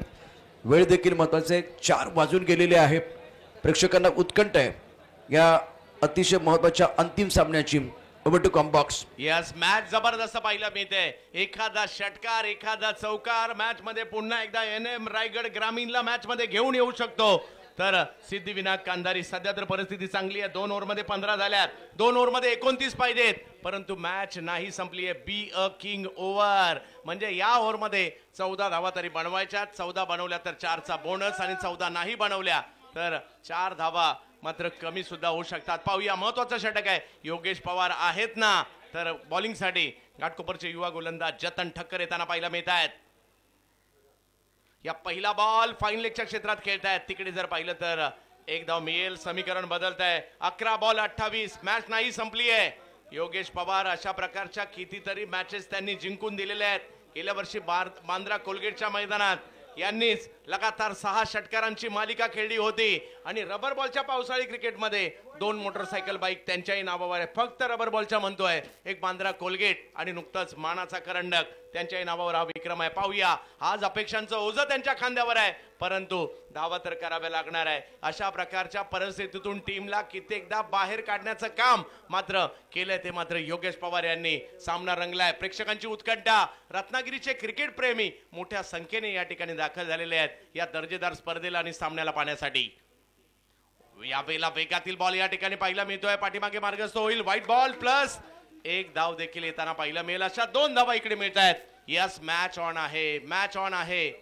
Speaker 2: वेळ देखील महत्वाचे, 4 वाजून गेलेले आहे. प्रेक्षकांना उत्कंठ आहे या अतिशय महत्वाच्या अंतिम सामन्याची. Over to comm box.
Speaker 1: Yes, match जबरदस्त पाहायला मिळते. एखादा षटकार, एखादा चौकार मॅच मध्ये पुन्हा एकदा NM रायगड ग्रामीणला मॅच मध्ये घेऊन येऊ शकतो. तर सिद्धिविनायक कांधारी, सध्या तर परिस्थिती चांगली आहे. 2 ओव्हरमध्ये 15 झाल्यात, 2 ओव्हरमध्ये 29 पाहिजेत, परंतु मॅच नाही संपली आहे. बी अ किंग ओव्हर, म्हणजे या ओव्हरमध्ये 14 धावा तरी बनवायच्या. 14 बनवल्या तर 4चा बोनस आणि 14 नाही बनवल्या तर 4 धावा मात्र कमी सुद्धा होऊ शकतात. पाहूया, महत्वाचं षटक आहे. योगेश पवार आहेत ना, तर बॉलिंगसाठी घाटकोपरचे युवा गोलंदाज जतन ठक्कर येताना पाहायला मिळत आहेत. या पहिला बॉल फाईन लेगच्या क्षेत्रात खेळतायत. तिकडे जर पाहिलं तर एक धाव मिळेल. समीकरण बदलत आहे. 11 बॉल 28, मॅच नाही संपली आहे. योगेश पवार अशा प्रकारच्या कितीतरी मॅचेस त्यांनी जिंकून दिलेल्या आहेत. गेल्या वर्षी बांद्रा कोलगेटच्या मैदानात यांनीच लगातार 6 षटकारांची मालिका खेळली होती आणि रबर बॉलच्या पावसाळी क्रिकेटमध्ये 2 मोटरसायकल बाईक त्यांच्याही नावावर आहे. फक्त रबर बॉलच्या म्हणतोय, एक बांद्रा कोलगेट आणि नुकताच मानाचा करंडक त्यांच्याही नावावर हा विक्रम आहे. पाहूया, आज अपेक्षांचं ओझं त्यांच्या खांद्यावर आहे, परंतु धावा तर कराव्या लागणार आहे. अशा प्रकारच्या परिस्थितीतून टीमला कित्येकदा बाहेर काढण्याचं काम मात्र केलंय ते मात्र योगेश पवार यांनी. सामना रंगलाय, प्रेक्षकांची उत्कंठा. रत्नागिरीचे क्रिकेट प्रेमी मोठ्या संख्येने या ठिकाणी दाखल झालेले आहेत या दर्जेदार स्पर्धेला आणि सामन्याला पाहण्यासाठी. यावेळेला वेगातील बॉल या ठिकाणी पाहायला मिळतोय, पाठीमागे मार्गस्थ होईल. व्हाईट बॉल प्लस एक धाव देखील येताना पाहायला मिळेल. अशा 2 धावा इकडे मिळत आहेत. यस, मॅच ऑन आहे, मॅच ऑन आहे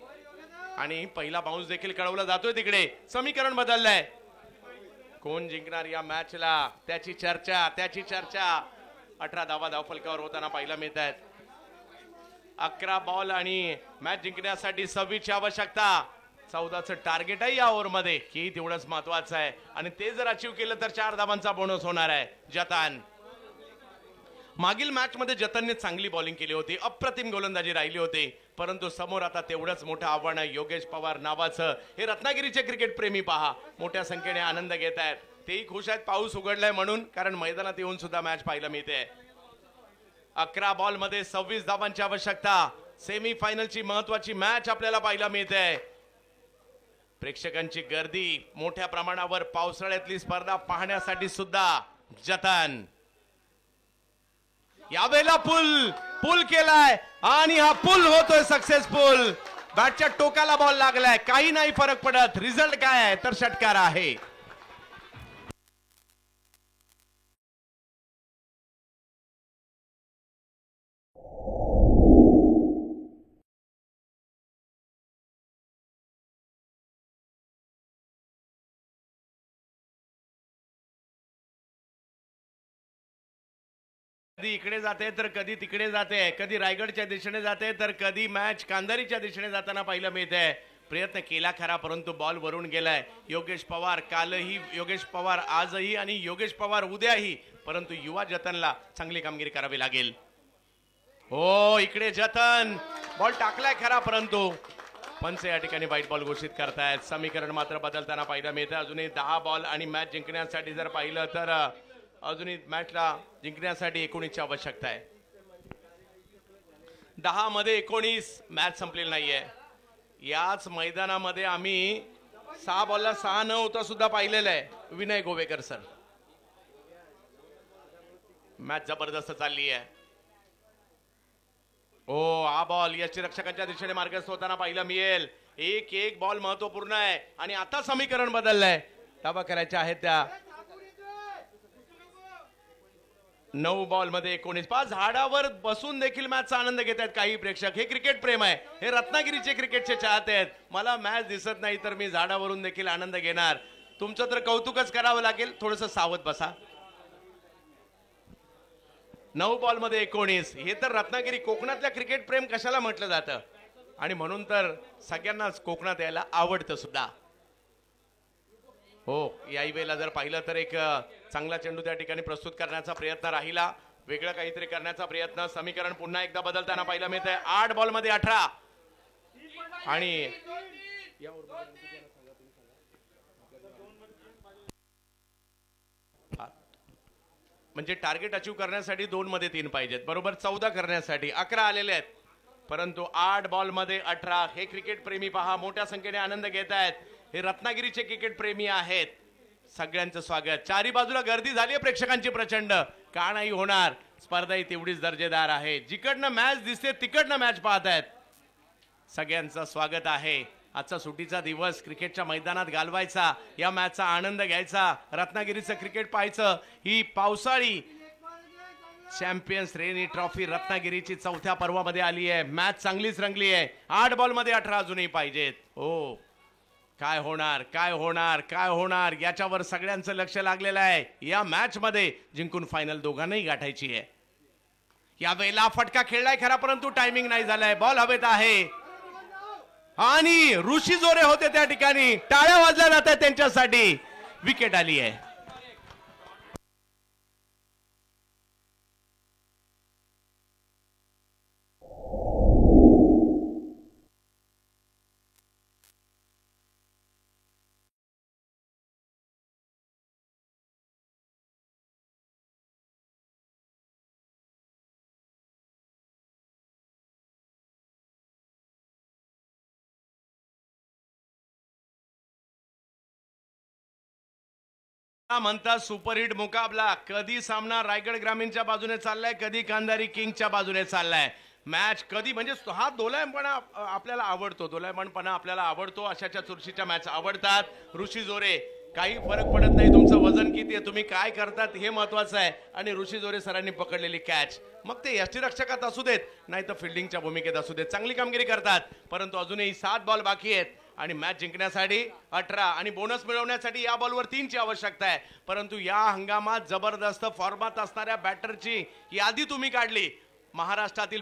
Speaker 1: आणि पहिला बाउन्स देखील कळवला जातोय. तिकडे समीकरण बदललंय. कोण जिंकणार या मॅचला त्याची चर्चा 18 धावा धावफलकावर होताना पाहायला मिळत आहेत. 11 बॉल आणि मॅच जिंकण्यासाठी 26 ची आवश्यकता. 14चं टार्गेट आहे या ओव्हरमध्ये, की तेवढंच महत्वाचं आहे आणि ते जर अचीव केलं तर 4 धावांचा बोनस होणार आहे. जतन, मागील मॅच मध्ये जतनने चांगली बॉलिंग केली होती, अप्रतिम गोलंदाजी राहिली होती, परंतु समोर आता तेवढंच मोठं आव्हान आहे योगेश पवार नावाचं. हे रत्नागिरीचे क्रिकेट प्रेमी पहा मोठ्या संख्येने आनंद घेत आहेत. तेही खुश आहेत पाऊस उघडलाय म्हणून, कारण मैदानात येऊन सुद्धा मॅच पाहायला मिळते. 11 बॉल मध्ये 26 धावांची आवश्यकता. सेमी फायनलची महत्वाची मॅच आपल्याला पाहायला मिळते. प्रेक्षकांची गर्दी मोठ्या प्रमाणावर पावसाळ्यातली स्पर्धा पाहण्यासाठी सुद्धा. जतन यावेळेला पुल केलाय आणि हा पुल होतोय सक्सेसफुल. बॅटच्या टोकाला बॉल लागलाय, काही नाही फरक पडत. रिझल्ट काय आहे तर षटकार आहे. कधी इकडे जाते तर कधी तिकडे जाते, कधी रायगडच्या दिशेने जाते तर कधी मॅच कांधारीच्या दिशेने जाताना पाहायला मिळते. प्रयत्न केला खरा, परंतु बॉल वरून गेलाय. योगेश पवार कालही, योगेश पवार आजही आणि योगेश पवार उद्याही, परंतु युवा जतनला चांगली कामगिरी करावी लागेल. हो, इकडे जतन बॉल टाकलाय खरा, परंतु पंच या ठिकाणी व्हाईट बॉल घोषित करतायत. समीकरण मात्र बदलताना पाहायला मिळतं. अजूनही 10 बॉल आणि मॅच जिंकण्यासाठी जर पाहिलं तर अजूनही मॅचला जिंकण्यासाठी 19 ची आवश्यकता आहे. 10 मध्ये 19 मॅच संपलेली नाहीये. याच मैदानामध्ये आम्ही 6 बॉलला 6 न होता सुद्धा पाहिलेलं आहे. विनय गोवेकर सर, मॅच जबरदस्त चालली आहे. हो, हा बॉल यष्टीरक्षकांच्या दिशेने मार्गस्थ होताना पाहायला मिळेल. एक बॉल महत्वपूर्ण आहे आणि आता समीकरण बदललंय. धावा करायच्या आहेत त्या. 9 बॉल मध्ये 19. 5 झाडावर बसून देखील मॅचचा आनंद घेत आहेत काही प्रेक्षक. हे क्रिकेट प्रेम आहे, हे रत्नागिरीचे क्रिकेटचे चाहते आहेत. मला मॅच दिसत नाही तर मी झाडावरून देखील आनंद घेणार. तुमचं तर कौतुकच करावं लागेल, थोडंसं सावध बसा. 9 बॉल मध्ये 19. हे तर रत्नागिरी, कोकणातल्या क्रिकेट प्रेम कशाला म्हटलं जातं आणि म्हणून तर सगळ्यांनाच कोकणात यायला आवडतं सुद्धा. हो, याही वेळेला जर पाहिलं तर एक चांगला चेंडू त्या ठिकाणी प्रस्तुत करण्याचा प्रयत्न राहिला, वेगळं काहीतरी करण्याचा प्रयत्न. समीकरण पुन्हा एकदा बदलताना पाहायला मिळतंय. 8 बॉल मध्ये 18 आणि म्हणजे टार्गेट अचीव करण्यासाठी 2 मध्ये 3 पाहिजेत, बरोबर. 14 करण्यासाठी 11 आलेले आहेत, परंतु 8 बॉल मध्ये 18. हे क्रिकेट प्रेमी पहा मोठ्या संख्येने आनंद घेत आहेत. हे रत्नागिरीचे क्रिकेट प्रेमी आहेत. सगळ्यांचं स्वागत. चारी बाजूला गर्दी झाली आहे प्रेक्षकांची प्रचंड. का नाही होणार, स्पर्धा ही तेवढीच दर्जेदार आहे. जिकडनं मॅच दिसते तिकडनं मॅच पाहत आहेत. सगळ्यांचं स्वागत आहे. आजचा सुट्टीचा दिवस क्रिकेटच्या मैदानात घालवायचा, या मॅचचा आनंद घ्यायचा, रत्नागिरीचं क्रिकेट पाहायचं. ही पावसाळी चॅम्पियन्स रेनी ट्रॉफी रत्नागिरीची 4थ्या पर्वामध्ये आली आहे. मॅच चांगलीच रंगली आहे. 8 बॉल मध्ये 18 अजूनही पाहिजेत. हो, काय होणार काय होणार काय होणार याच्यावर सगळ्यांचं लक्ष लागलेलं आहे. या मॅच मध्ये जिंकून फायनल दोघांनाही गाठायची आहे. या वेळेला फटका खेळलाय खरा, परंतु टायमिंग नाही झालाय. बॉल हवेत आहे आणि ऋषी जोरे होते त्या ठिकाणी. टाळ्या वाजल्या जात आहेत त्यांच्यासाठी. विकेट आली आहे. म्हणतात सुपरहिट मुकाबला. कधी सामना रायगड ग्रामीणच्या बाजूने चाललाय, कधी कांधारी किंगच्या बाजूने चाललाय. मॅच कधी म्हणजे हा दोलायपणा आपल्याला आवडतो, दोलायपणपणा आपल्याला आवडतो. अशाच्या चुरशीच्या मॅच आवडतात. ऋषी जोरे, काही फरक पडत नाही तुमचं वजन किती आहे, तुम्ही काय करतात हे महत्वाचं आहे. आणि ऋषी जोरे सरांनी पकडलेली कॅच, मग ते यष्टीरक्षकात असू देत नाही तर फिल्डिंगच्या भूमिकेत असू देत, चांगली कामगिरी करतात. परंतु अजूनही 7 बॉल बाकी आहेत आणि मॅच जिंकण्यासाठी 18 आणि बोनस मिळवण्यासाठी या बॉलवर 3 ची आवश्यकता आहे. परंतु या हंगामात जबरदस्त फॉर्मात असणाऱ्या बॅटरची यादी तुम्ही काढली. महाराष्ट्रातील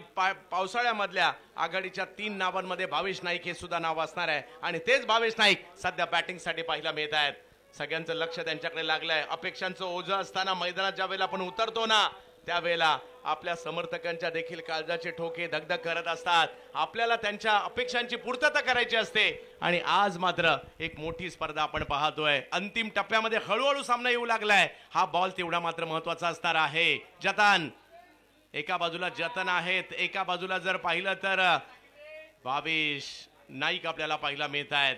Speaker 1: पावसाळ्यामधल्या आघाडीच्या 3 नावांमध्ये भावेश नाईक हे सुद्धा नाव असणार आहे आणि तेच भावेश नाईक सध्या बॅटिंगसाठी पाहायला मिळत आहेत. सगळ्यांचं लक्ष त्यांच्याकडे लागलंय. अपेक्षांचं ओझं असताना मैदानात ज्या वेळेला आपण उतरतो ना, त्यावेळेला आपल्या समर्थकांच्या देखील काळजाचे ठोके धगधग करत असतात. आपल्याला त्यांच्या अपेक्षांची पूर्तता करायची असते आणि आज मात्र एक मोठी स्पर्धा आपण पाहतोय. अंतिम टप्प्यामध्ये हळूहळू सामना येऊ लागलाय. हा बॉल तेवढा मात्र महत्वाचा असणार आहे. जतन एका बाजूला जतन आहेत, एका बाजूला जर पाहिलं तर भावेश नाईक आपल्याला पाहायला मिळत आहेत.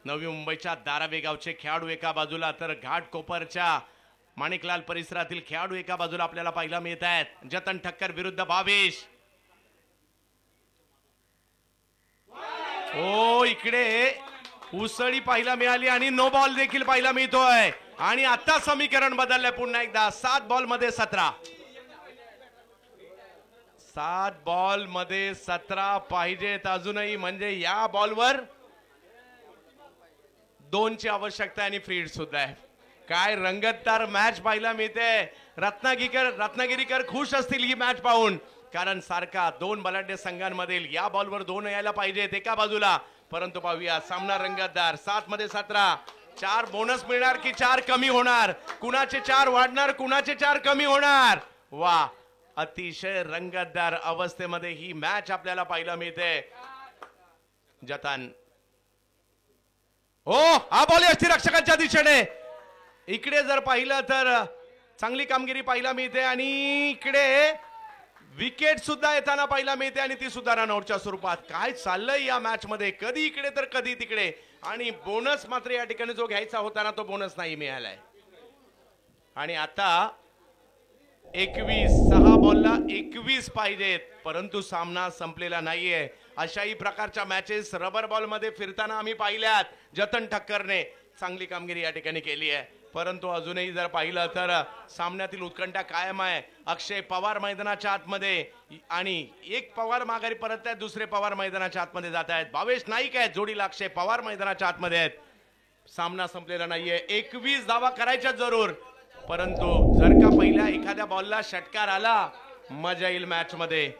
Speaker 1: नवी मुंबईच्या धारावी गावचे खेळाडू एका बाजूला तर घाटकोपरच्या माणिकलाल परिसरातील खेळाडू एका बाजूला आपल्याला पाहायला मिळत आहेत. जतन ठक्कर विरुद्ध भावेश. ओ इकडे उसळी पाहायला मिळाली आणि नो बॉल देखील पाहायला मिळतोय आणि आता समीकरण बदललंय पुन्हा एकदा. 7 बॉल मध्ये 17, 7 बॉल मध्ये 17 पाहिजेत अजूनही. म्हणजे या बॉलवर 2 ची आवश्यकता आणि फ्रीड सुद्धा आहे. काय रंगतदार मॅच पाहायला मिळते. रत्नागिरीकर खुश असतील ही मॅच पाहून, कारण सारखा 2 बलाढ्य संघांमधील या बॉलवर 2 यायला पाहिजेत एका बाजूला. परंतु पाहूया सामना रंगतदार. 7 मध्ये 17, 4 बोनस मिळणार की 4 कमी होणार, कुणाचे 4 वाढणार कुणाचे 4 कमी होणार. वा, अतिशय रंगतदार अवस्थेमध्ये ही मॅच आपल्याला पाहायला मिळते. जतन, हो हा बॉल यष्टीरक्षकांच्या दिशेने. इकडे जर पाहिलं तर चांगली कामगिरी पाहायला मिळते आणि इकडे विकेट सुद्धा येताना पाहायला मिळते आणि ती सुद्धा रनआउटच्या स्वरूपात. काय चाललंय या मॅच मध्ये, कधी इकडे तर कधी तिकडे. आणि बोनस मात्र या ठिकाणी जो घ्यायचा होता ना, तो बोनस नाही मिळालाय. आणि आता 21, 6 बॉलला 21 पाहिजेत, परंतु सामना संपलेला नाहीये. अशाही प्रकारच्या मॅचेस रबर बॉल मध्ये फिरताना आम्ही पाहिल्यात. जतन ठक्करने चांगली कामगिरी या ठिकाणी केली आहे. परंतु अजूनही जर पाहिलं तर सामन्यातील उत्कंठा कायम आहे. अक्षय पवार मैदानाच्या आतमध्ये आणि एक पवार माघारी परत आहेत, दुसरे पवार मैदानाच्या आतमध्ये जात आहेत. भावेश नाईक आहेत जोडीला, अक्षय पवार मैदानाच्या आतमध्ये आहेत. सामना संपलेला नाहीये. 21 धावा करायच्या जरूर, परंतु जर का पहिल्या एखाद्या बॉलला षटकार आला, मजा येईल मॅच मध्ये.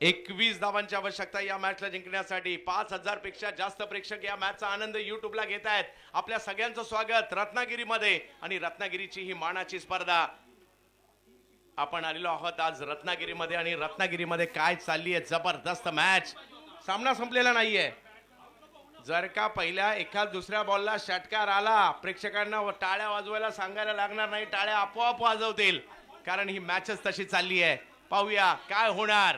Speaker 1: एकवीस धावांची आवश्यकता या मॅचला जिंकण्यासाठी. 5000 पेक्षा जास्त प्रेक्षक या मॅचचा आनंद युट्यूबला घेत आहेत. आपल्या सगळ्यांचं स्वागत रत्नागिरीमध्ये आणि रत्नागिरीची ही मानाची स्पर्धा. आपण आलेलो आहोत आज रत्नागिरीमध्ये आणि रत्नागिरीमध्ये काय चालली आहे जबरदस्त मॅच. सामना संपलेला नाहीये. जर का पहिल्या एका दुसऱ्या बॉलला षटकार आला, प्रेक्षकांना टाळ्या वाजवायला सांगायला लागणार नाही, टाळ्या आपोआप वाजवतील, कारण ही मॅचच तशी चालली आहे. पाहूया काय होणार.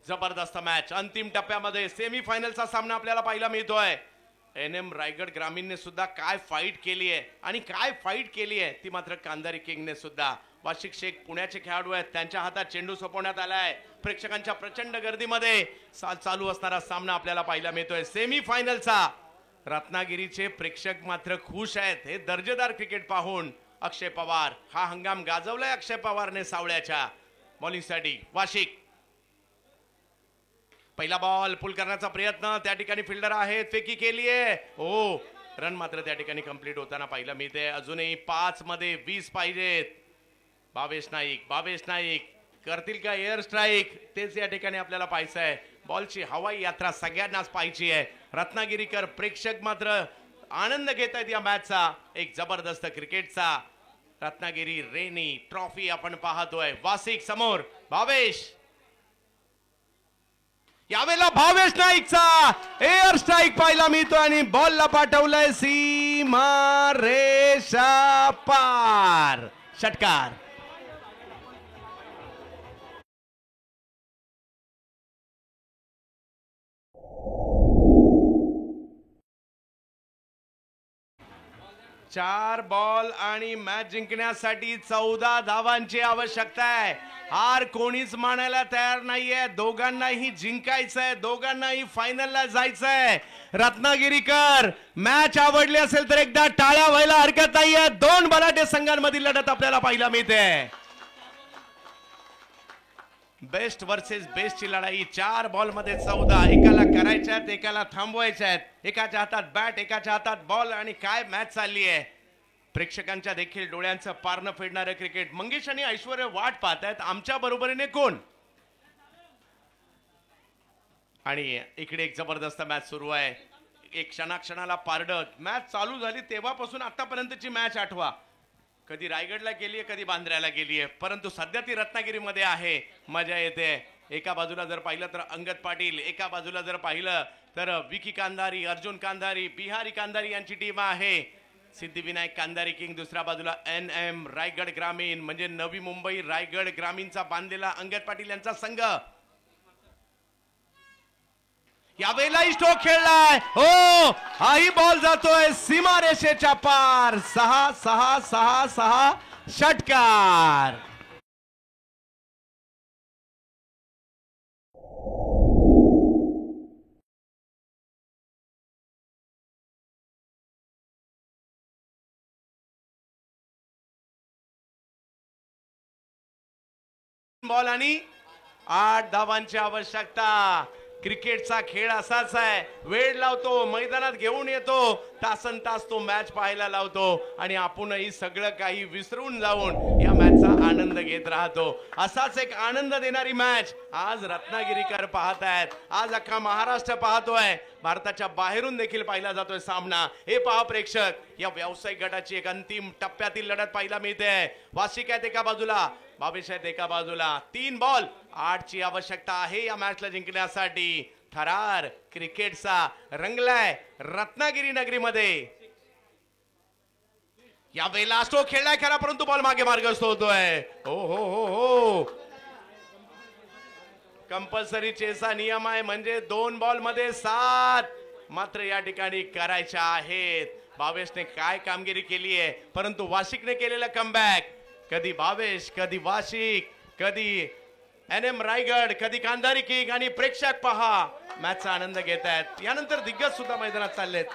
Speaker 1: जबरदस्त मॅच. अंतिम टप्प्यामध्ये सेमीफायनलचा सामना आपल्याला पाहायला मिळतोय. एनएम रायगड ग्रामीणने सुद्धा काय फाईट केली आहे आणि काय फाईट केली आहे ती मात्र कांधारी किंगने सुद्धा. वाशिक शेख पुण्याचे खेळाडू आहेत, त्यांच्या हातात चेंडू सोपवण्यात आलाय. प्रेक्षकांच्या प्रचंड गर्दीमध्ये चालू असणारा सामना आपल्याला पाहायला मिळतोय सेमीफायनलचा. रत्नागिरीचे प्रेक्षक मात्र खुश आहेत हे दर्जेदार क्रिकेट पाहून. अक्षय पवार, हा हंगाम गाजवलाय अक्षय पवारने सावळ्याच्या. बॉलिंगसाठी वाशिक, पहिला बॉल पुल करण्याचा प्रयत्न, त्या ठिकाणी फिल्डर आहेत, फेकी केलीये. हो, रन मात्र त्या ठिकाणी कंप्लीट होताना पाहायला मिळते. अजूनही 5 मध्ये 20 पाहिजेत. भावेश नाईक करतील का एअर स्ट्राईक, तेच या ठिकाणी आपल्याला पाहायचं आहे. बॉलची हवाई यात्रा सगळ्यांनाच पाहायची आहे. रत्नागिरीकर प्रेक्षक मात्र आनंद घेत आहेत या मॅचचा, एक जबरदस्त क्रिकेटचा. रत्नागिरी रेनी ट्रॉफी आपण पाहतोय. वासिक समोर, भावेश यावेळेला भावेश नाईकचा एअर स्ट्राईक पाहायला मिळतो आणि बॉलला पाठवलंय सीमा रेषा पार. षटकार. चार बॉल आणि मॅच जिंकण्यासाठी 14 धावांची आवश्यकता आहे. हार कोणीच मानायला तयार नाहीये. दोघांनाही जिंकायचंय, दोघांनाही फायनलला जायचंय. रत्नागिरीकर, मॅच आवडली असेल तर एकदा टाळ्या व्हायला हरकत नाहीये. दोन बलाढ्य संघांमधील लढत आपल्याला पाहायला मिळते. बेस्ट वर्सेस बेस्टची लढाई. 4 बॉल मध्ये 14. एकाला करायच्यात, एकाला थांबवायच्यात. एकाच्या हातात बॅट, एकाच्या हातात बॉल आणि काय मॅच चालली आहे. प्रेक्षकांच्या देखील डोळ्यांचं पारणं फेडणारं क्रिकेट. मंगेश आणि ऐश्वर्य वाट पाहतायत आमच्या बरोबरीने कोण. आणि इकडे एक जबरदस्त मॅच सुरू आहे. एक क्षणाक्षणाला पारडं. मॅच चालू झाली तेव्हापासून आतापर्यंतची मॅच आठवा. कधी रायगडला गेलीये, कधी बांद्र्याला गेलीये, परंतु सध्या ती रत्नागिरीमध्ये आहे. मजा येते. एका बाजूला जर पाहिलं तर अंगद पाटील, एका बाजूला जर पाहिलं तर विकी कांधारी, अर्जुन कांधारी, बिहारी कांधारी यांची टीम आहे. सिद्धिविनायक कांधारी किंग. दुसऱ्या बाजूला NM रायगड ग्रामीण म्हणजे नवी मुंबई रायगड ग्रामीणचा बांधलेला अंगद पाटील यांचा संघ. यावेळेलाही स्ट्रोक खेळलाय. हो, हाही बॉल जातोय सीमारेषेच्या पार. 6-6-6-6 षटकार. बॉल आणि 8 धावांची आवश्यकता. क्रिकेटचा खेळ असाच आहे. वेळ लावतो, मैदानात घेऊन येतो, तासन तास तो मॅच पाहायला लावतो आणि आपणही सगळं काही विसरून जाऊन या मॅचचा आनंद घेत राहतो. असाच एक आनंद देणारी मॅच आज रत्नागिरीकर पाहत आहेत. आज अख्खा महाराष्ट्र पाहतोय. भारताच्या बाहेरून देखील पाहिला जातोय सामना. हे पहा प्रेक्षक, या व्यावसायिक गटाची एक अंतिम टप्प्यातील लढत पाहायला मिळते. वाशिक आहेत एका बाजूला, बावीस आहेत एका बाजूला. 3 बॉल 8 ची आवश्यकता आहे या मॅचला जिंकण्यासाठी. थरार क्रिकेटचा रंगलाय रत्नागिरी नगरीमध्ये. या वेळेला स्ट्रोक खेळलाय खरा, परंतु बॉल मागे मार्गस्थ होतोय. हो हो हो हो, कंपल्सरी चेसचा नियम आहे म्हणजे 2 बॉल मध्ये 7 मात्र या ठिकाणी करायच्या आहेत. भावेशने काय कामगिरी केली आहे, परंतु वाशिकने केलेला कमबॅक. कधी भावेश, कधी वाशिक, कधी NM रायगड, कधी कांधारी किंग आणि प्रेक्षक पहा मॅचचा आनंद घेत आहेत. यानंतर दिग्गज सुद्धा मैदानात चाललेत.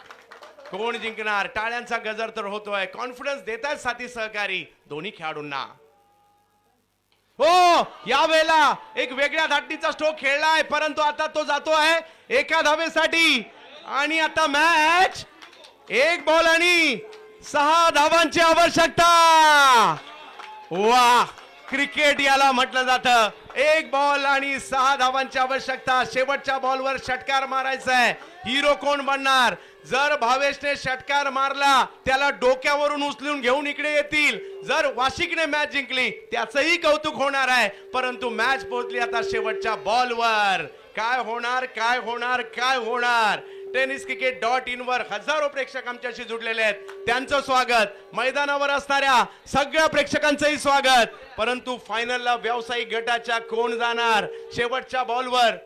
Speaker 1: कोण जिंकणार, टाळ्यांचा गजर तर होतोय. कॉन्फिडन्स देत आहेत साथी सहकारी दोन्ही खेळाडूंना. हो, या वेळेला एक वेगळ्या धाटणीचा स्ट्रोक खेळलाय, परंतु आता तो जातो आहे एका धावेसाठी. आणि आता मॅच 1 बॉल आणि 6 धावांची आवश्यकता. वा, क्रिकेट याला म्हटलं जातं. 1 बॉल आणि 6 धावांची आवश्यकता. शेवटच्या बॉलवर षटकार मारायचा आहे. हिरो कोण बनणार. जर भावेशने षटकार मारला त्याला डोक्यावरून उचलून घेऊन इकडे येतील. जर वाशिकने मॅच जिंकली त्याचंही कौतुक होणार आहे. परंतु मॅच पोहोचली आता शेवटच्या बॉलवर. काय होणार, काय होणार, काय होणार. tenniscricket.in वर हजारो प्रेक्षक आमच्याशी जुडलेले आहेत. त्यांचं स्वागत. मैदानावर असणाऱ्या सगळ्या प्रेक्षकांचंही स्वागत. परंतु फायनलला व्यावसायिक गटाच्या कोण जाणार. शेवटच्या बॉलवर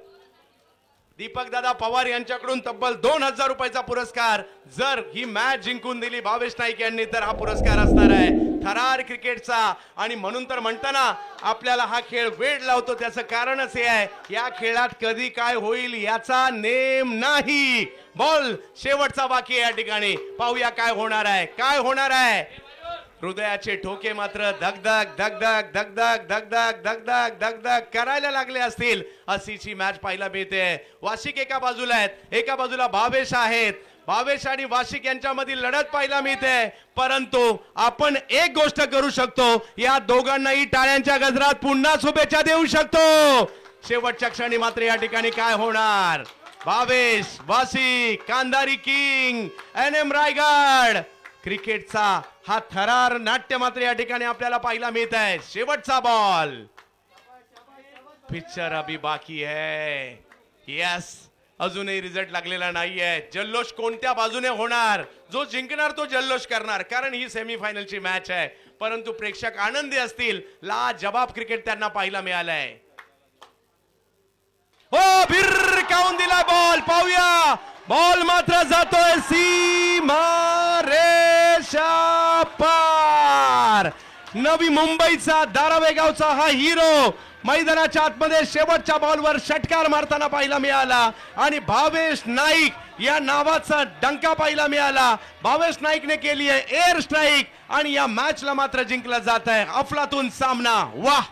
Speaker 1: दीपक दादा पवार यांच्याकडून तब्बल 2000 रुपयाचा पुरस्कार. जर ही मॅच जिंकून दिली भावेश नाईक यांनी तर हा पुरस्कार असणार आहे थरार क्रिकेटचा. आणि म्हणून तर म्हणताना आपल्याला हा खेळ वेळ लावतो त्याचं कारणच हे आहे, या खेळात कधी काय होईल याचा नेम नाही. बॉल शेवटचा बाकी या ठिकाणी. पाहूया काय होणार आहे, काय होणार आहे. हृदयाचे ठोके मात्र धगधग धगधग धगधग धगधग धगधग धगधग करायला लागले असतील अशीची मॅच पाहायला मिळते. वाशिक एका बाजूला आहेत, एका बाजूला भावेश आहेत. भावेश आणि वाशिक यांच्यामधील लढत पाहायला मिळते. परंतु आपण एक गोष्ट करू शकतो, या दोघांनाही टाळ्यांच्या गजरात पुन्हा शुभेच्छा देऊ शकतो. शेवटच्या क्षणी मात्र या ठिकाणी काय होणार. भावेश, वाशिक, कांधारी किंग, NM रायगड. क्रिकेटचा हा थरार नाट्य मात्र या ठिकाणी आपल्याला पाहायला मिळत आहे. शेवटचा बॉल. पिक्चर अभी बाकी है. यस, अजूनही रिझल्ट लागलेला नाहीये. जल्लोष कोणत्या बाजूने होणार? जो जिंकणार तो जल्लोष करणार, कारण ही सेमीफायनलची मॅच आहे. परंतु प्रेक्षक आनंदी असतील. लाजबाब क्रिकेट त्यांना पाहायला मिळालंय. हो, भिरकावून दिला बॉल. पाहूया, बॉल मात्र जातोय सीमा रेषा पार. नवी मुंबईचा धारावेगावचा हा हिरो मैदानाच्या आतमध्ये शेवटच्या बॉलवर षटकार मारताना पाहायला मिळाला आणि भावेश नाईक या नावाचा डंका पाहायला मिळाला. भावेश नाईकने केली आहे एअर स्ट्राईक आणि या मॅचला मात्र जिंकला जात आहे. अफलातून सामना. वाह,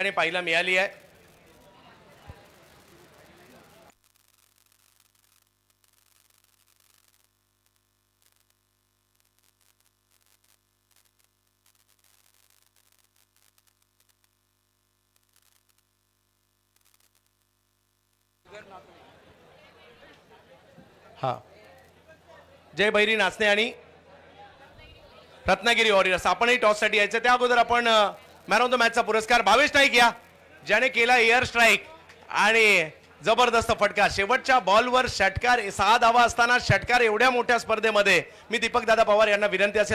Speaker 1: पाहायला मिळाली आहे. हा, जय भैरी नाचणे आणि रत्नागिरी वॉरियर्स आपणही टॉससाठी यायचं. त्या अगोदर आपण मॅन ऑफ द मॅचचा पुरस्कार भावेश नाईक या ज्याने केला एअर स्ट्राईक आणि जबरदस्त फटका. शेवटच्या बॉलवर षटकार, 6 धावा असताना षटकार एवढ्या मोठ्या स्पर्धेमध्ये. मी दीपक दादा पवार यांना विनंती असेल